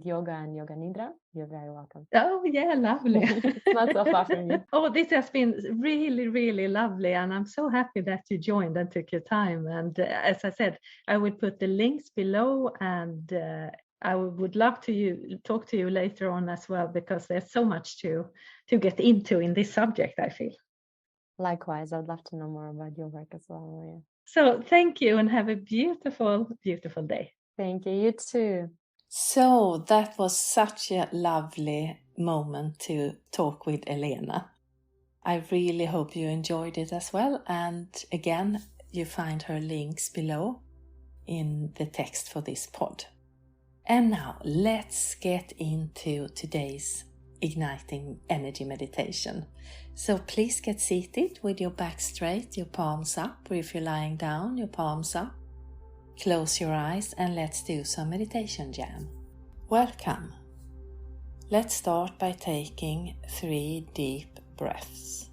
yoga and Yoga Nidra, you're very welcome. Oh yeah, lovely. It's not so far from you. Oh, this has been really, really lovely, and I'm so happy that you joined and took your time. And as I said, I will put the links below, and I would love to talk to you later on as well, because there's so much to get into in this subject, I feel. Likewise, I'd love to know more about your work as well, Maria. So thank you, and have a beautiful, beautiful day. Thank you. You too. So that was such a lovely moment to talk with Elena. I really hope you enjoyed it as well. And again, you find her links below in the text for this pod. And now let's get into today's igniting energy meditation. So please get seated with your back straight, your palms up, or if you're lying down, your palms up. Close your eyes and let's do some meditation jam. Welcome. Let's start by taking 3 deep breaths.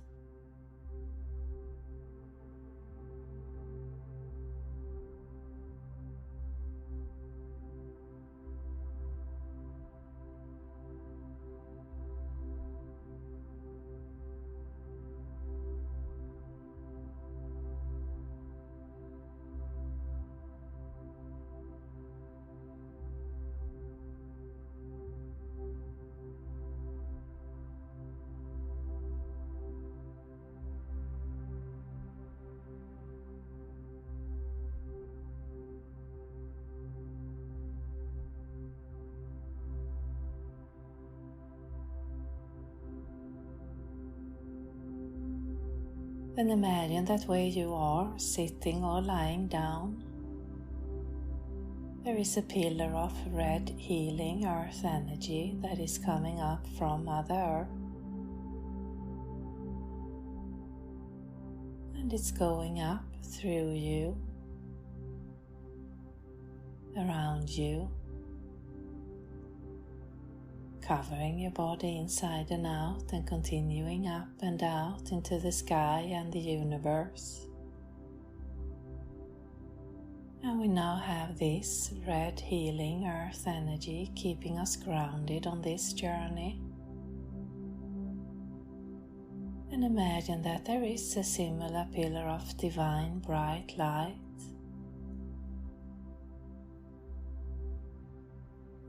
Then imagine that where you are, sitting or lying down, there is a pillar of red healing earth energy that is coming up from Mother Earth. And it's going up through you, around you, covering your body inside and out and continuing up and out into the sky and the universe. And we now have this red healing earth energy keeping us grounded on this journey. And imagine that there is a similar pillar of divine bright light,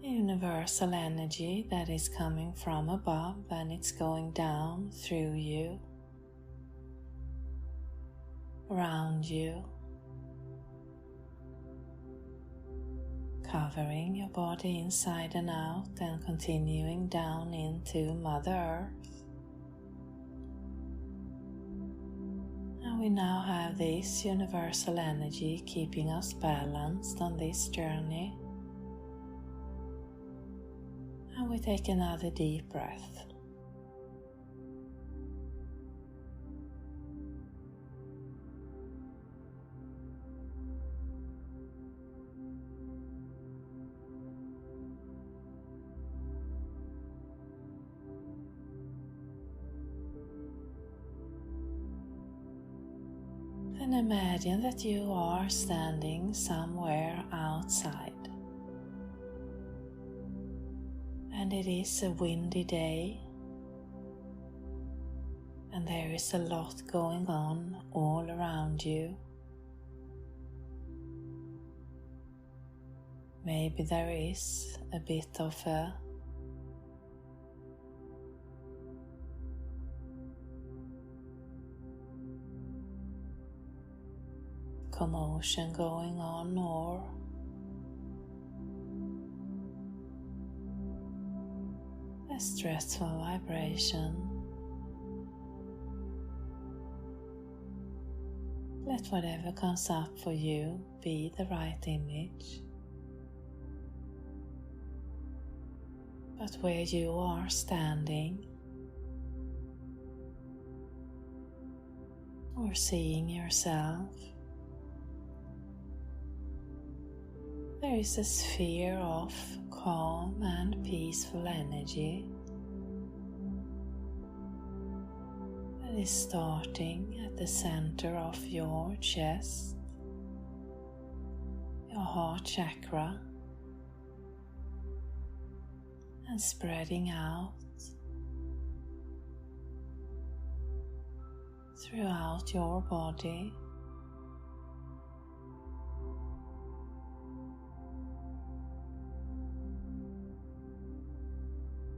a universal energy that is coming from above, and it's going down through you, around you, covering your body inside and out and continuing down into Mother Earth. And we now have this universal energy keeping us balanced on this journey. And we take another deep breath. And imagine that you are standing somewhere outside. And it is a windy day, and there is a lot going on all around you. Maybe there is a bit of a commotion going on, or a stressful vibration. Let whatever comes up for you be the right image. But where you are standing, or seeing yourself, there is a sphere of calm and peaceful energy that is starting at the center of your chest, your heart chakra, and spreading out throughout your body.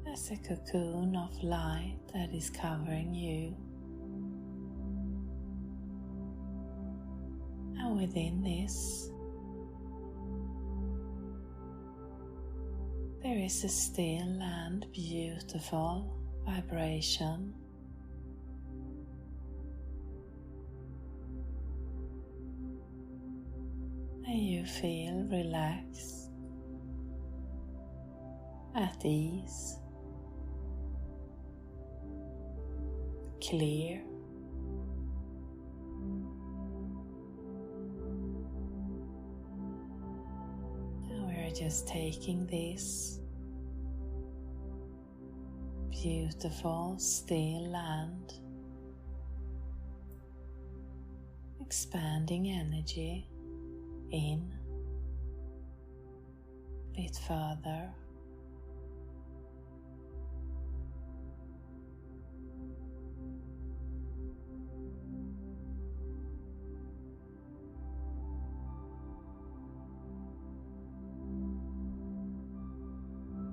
As a cocoon of light that is covering you, and within this there is a still and beautiful vibration. And you feel relaxed, at ease, clear, and we're just taking this beautiful still and expanding energy in a bit further.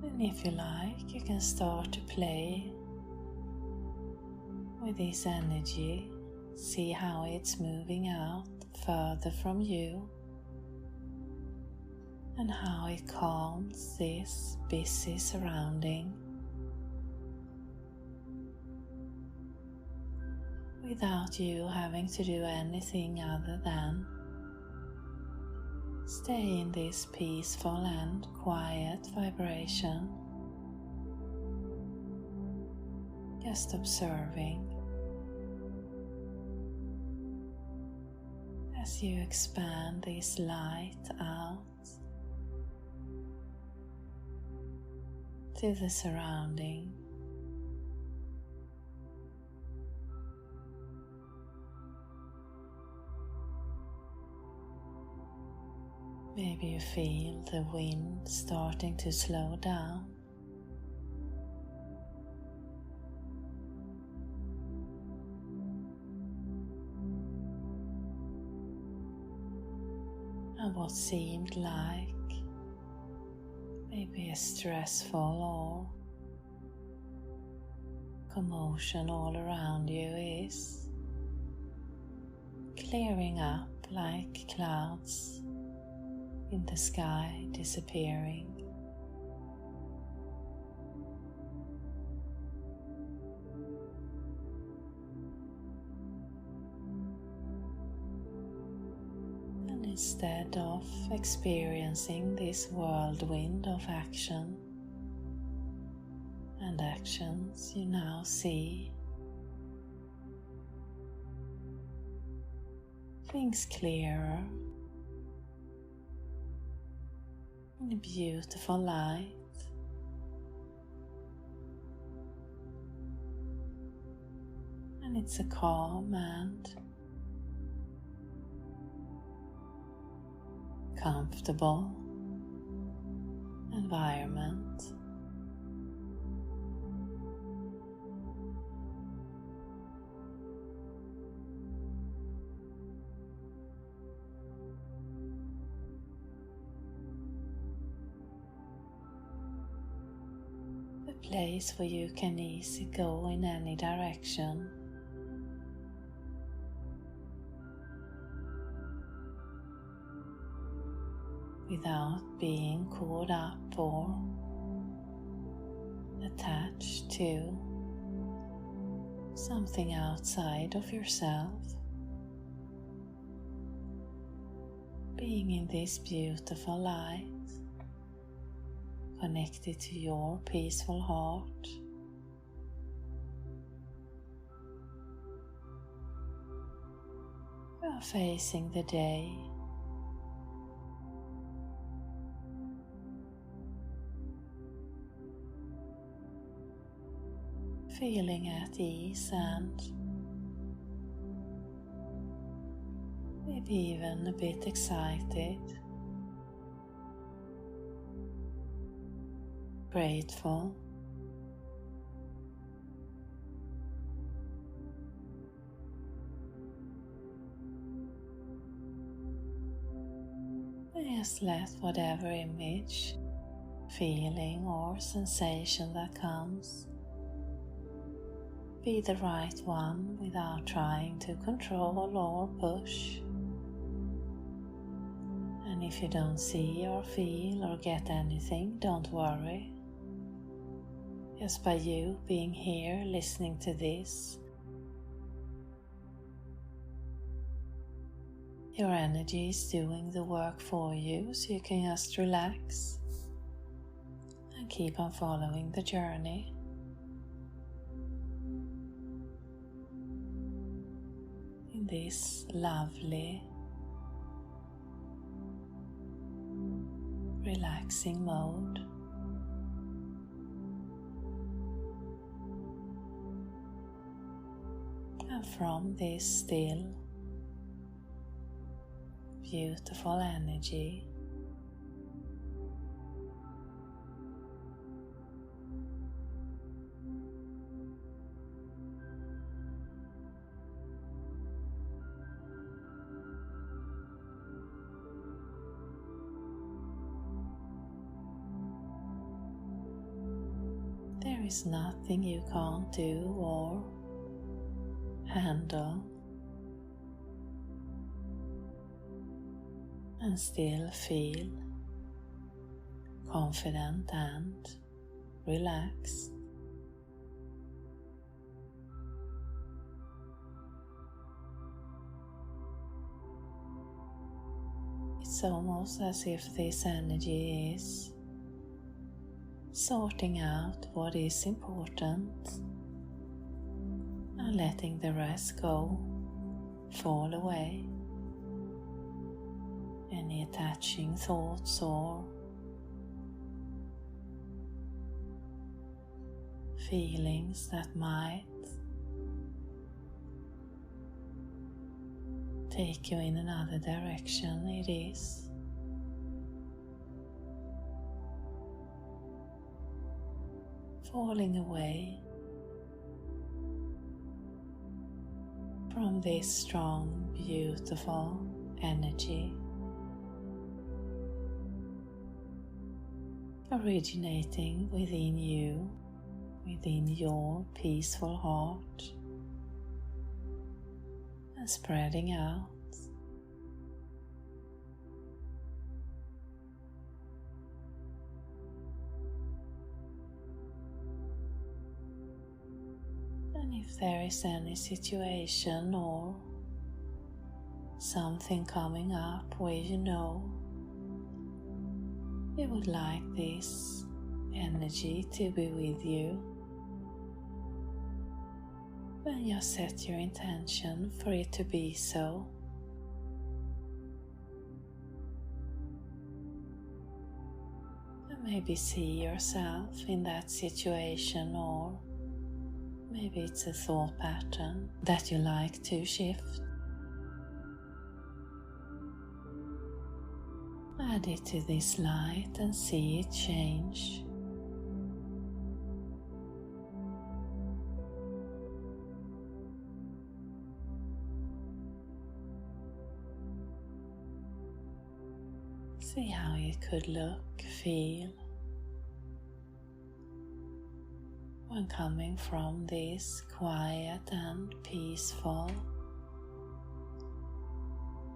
And if you like, you can start to play with this energy, see how it's moving out further from you and how it calms this busy surrounding. without you having to do anything other than stay in this peaceful and quiet vibration, just observing as you expand this light out to the surrounding. Maybe you feel the wind starting to slow down. And what seemed like maybe a stressful or commotion all around you is clearing up like clouds in the sky, disappearing. And instead of experiencing this whirlwind of action and actions, you now see things clearer in a beautiful light. And it's a calm and comfortable environment. A place where you can easily go in any direction. Without being caught up or attached to something outside of yourself. Being in this beautiful light, connected to your peaceful heart. You are facing the day, feeling at ease and maybe even a bit excited, grateful, and just let whatever image, feeling or sensation that comes be the right one without trying to control or push. And if you don't see or feel or get anything, don't worry. Just by you being here listening to this, your energy is doing the work for you, so you can just relax and keep on following the journey. In this lovely, relaxing mode. And from this still, beautiful energy, there is nothing you can't do or handle and still feel confident and relaxed. It's almost as if this energy is sorting out what is important and letting the rest go, fall away. Any attaching thoughts or feelings that might take you in another direction, it is falling away from this strong, beautiful energy originating within you, within your peaceful heart, and spreading out. And if there is any situation or something coming up where you know you would like this energy to be with you, then just set your intention for it to be so. And maybe see yourself in that situation, or maybe it's a thought pattern that you like to shift. Add it to this light and see it change. See how it could look, feel when coming from this quiet and peaceful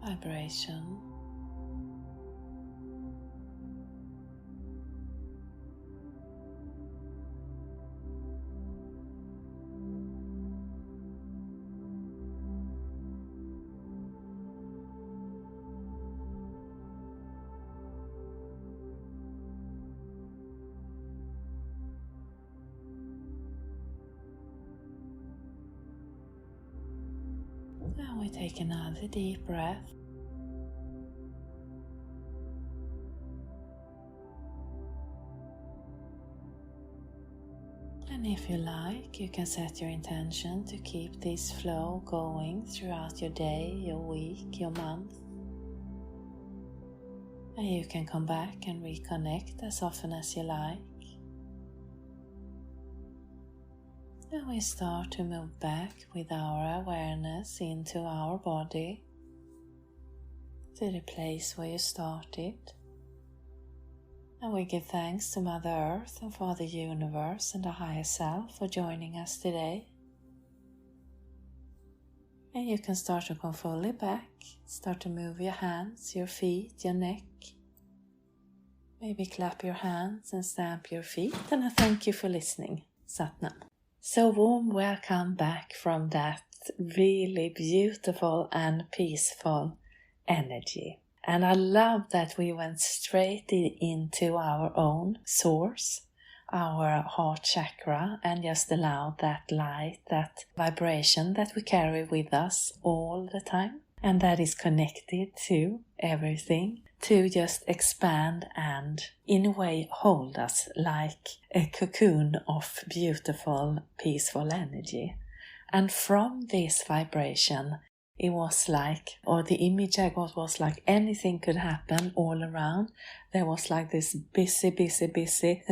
vibration. Now we take another deep breath. And if you like, you can set your intention to keep this flow going throughout your day, your week, your month. And you can come back and reconnect as often as you like. Then we start to move back with our awareness into our body, to the place where you started. And we give thanks to Mother Earth and Father Universe and the Higher Self for joining us today. And you can start to come fully back, start to move your hands, your feet, your neck. Maybe clap your hands and stamp your feet. And I thank you for listening. Satnam. So warm welcome back from that really beautiful and peaceful energy. And I love that we went straight into our own source, our heart chakra, and just allowed that light, that vibration that we carry with us all the time, and that is connected to everything, to just expand and in a way hold us like a cocoon of beautiful, peaceful energy. And from this vibration, it was like, or the image I got was like anything could happen all around. There was like this busy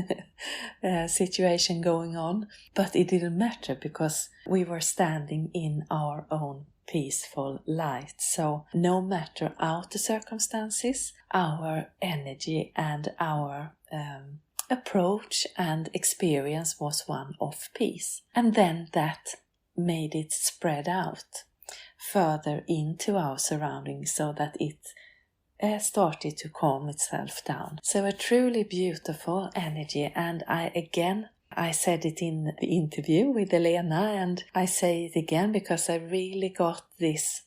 situation going on, but it didn't matter because we were standing in our own peaceful light. So no matter outer circumstances, our energy and our approach and experience was one of peace. And then that made it spread out further into our surroundings so that it started to calm itself down. So a truly beautiful energy, and I said it in the interview with Elena, and I say it again because I really got this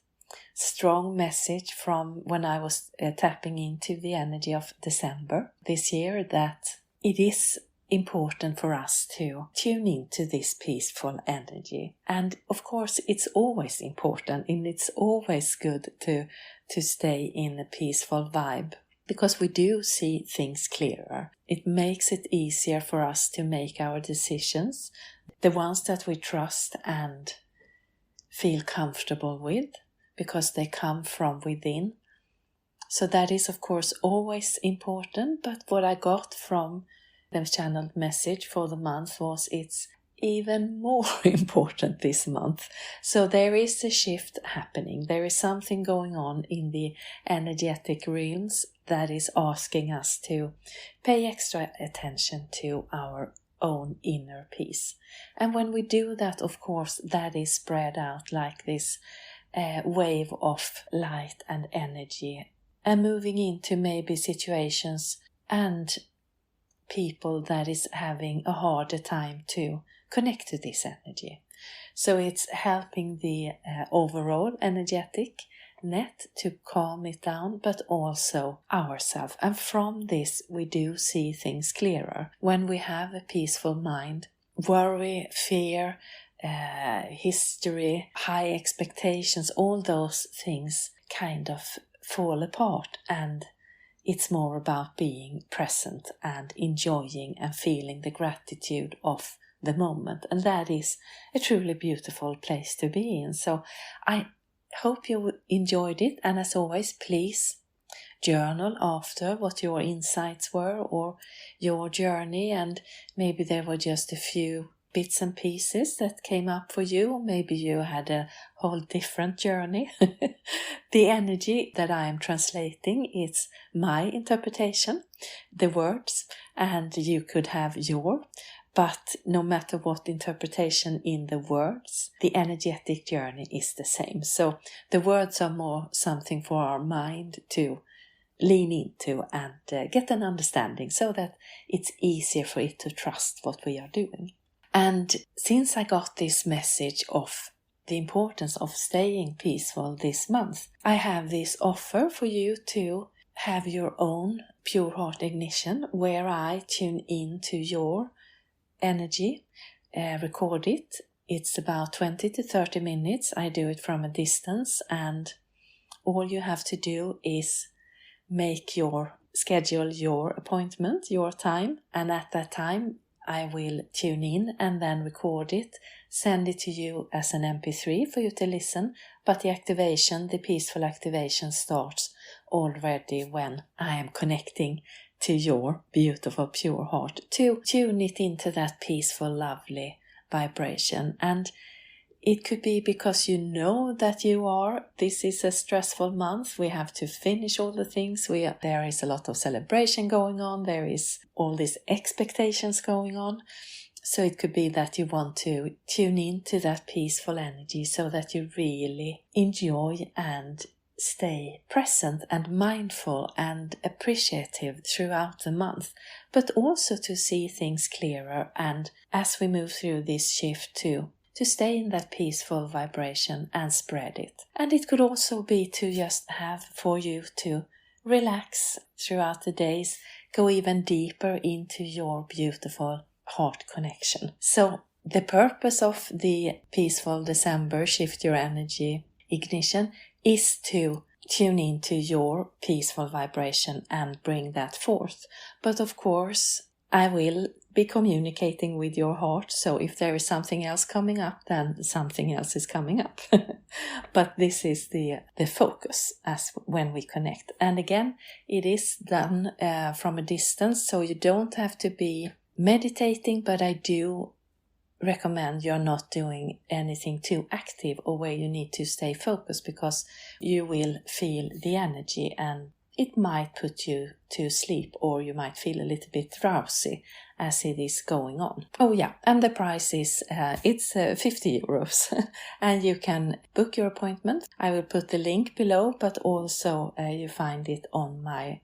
strong message from when I was tapping into the energy of December this year, that it is important for us to tune into this peaceful energy. And of course, it's always important and it's always good to stay in a peaceful vibe, because we do see things clearer. It makes it easier for us to make our decisions, the ones that we trust and feel comfortable with, because they come from within. So that is of course always important, but what I got from the channeled message for the month was it's even more important this month. So there is a shift happening. There is something going on in the energetic realms that is asking us to pay extra attention to our own inner peace. And when we do that, of course, that is spread out like this wave of light and energy, and moving into maybe situations and people that is having a harder time to connect to this energy. So it's helping the overall energetic net to calm it down, but also ourselves. And from this we do see things clearer. When we have a peaceful mind, worry, fear, history, high expectations, all those things kind of fall apart, and it's more about being present and enjoying and feeling the gratitude of the moment. And that is a truly beautiful place to be in. So I hope you enjoyed it. And as always, please journal after what your insights were or your journey. And maybe there were just a few bits and pieces that came up for you, or maybe you had a whole different journey. The energy that I am translating is my interpretation, the words, and you could have your, but no matter what interpretation in the words, the energetic journey is the same. So the words are more something for our mind to lean into and get an understanding, so that it's easier for it to trust what we are doing. And since I got this message of the importance of staying peaceful this month, I have this offer for you to have your own Pure Heart Ignition, where I tune into your energy, record it. It's about 20 to 30 minutes. I do it from a distance, and all you have to do is schedule your appointment, your time, and at that time I will tune in and then record it, send it to you as an MP3 for you to listen, but the peaceful activation starts already when I am connecting to your beautiful pure heart, to tune it into that peaceful, lovely vibration. And it could be because you know that this is a stressful month, we have to finish all the things, there is a lot of celebration going on, there is all these expectations going on. So it could be that you want to tune into that peaceful energy so that you really enjoy and stay present and mindful and appreciative throughout the month, but also to see things clearer, and as we move through this shift to stay in that peaceful vibration and spread it. And it could also be to just have for you to relax throughout the days, go even deeper into your beautiful heart connection. So the purpose of the Peaceful December Shift Your Energy Ignition is to tune into your peaceful vibration and bring that forth. But of course, I will be communicating with your heart, so if there is something else coming up, then something else is coming up. But this is the focus as when we connect. And again, it is done from a distance, so you don't have to be meditating, but I do recommend you're not doing anything too active or where you need to stay focused, because you will feel the energy and it might put you to sleep, or you might feel a little bit drowsy as it is going on. Oh yeah, and the price is it's 50 euros and you can book your appointment. I will put the link below, but also you find it on my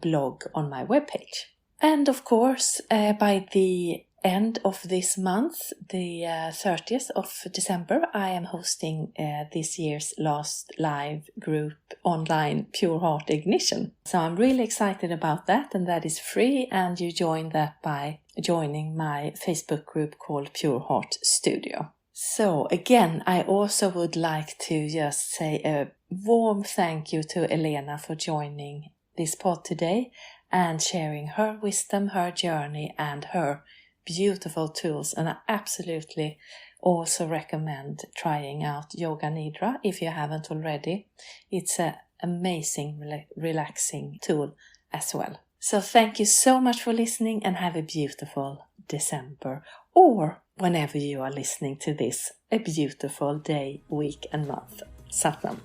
blog on my webpage. And of course, by the end of this month, the 30th of December, I am hosting this year's last live group online Pure Heart Ignition. So I'm really excited about that, and that is free, and you join that by joining my Facebook group called Pure Heart Studio. So again, I also would like to just say a warm thank you to Elena for joining this pod today and sharing her wisdom, her journey, and her beautiful tools. And I absolutely also recommend trying out Yoga Nidra if you haven't already. It's an amazing, relaxing tool as well. So thank you so much for listening, and have a beautiful December, or whenever you are listening to this, a beautiful day, week and month. Satnam.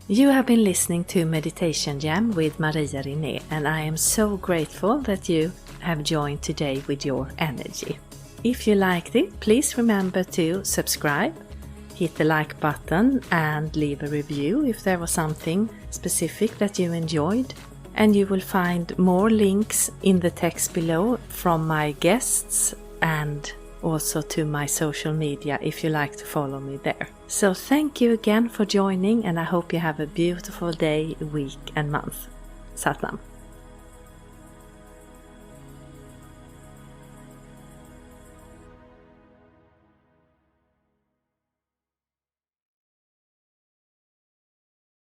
You have been listening to Meditation Jam with Maria Rinné, and I am so grateful that you have joined today with your energy. If you liked it, please remember to subscribe, hit the like button, and leave a review if there was something specific that you enjoyed. And you will find more links in the text below from my guests and also to my social media if you like to follow me there. So thank you again for joining, and I hope you have a beautiful day, week and month. Satnam.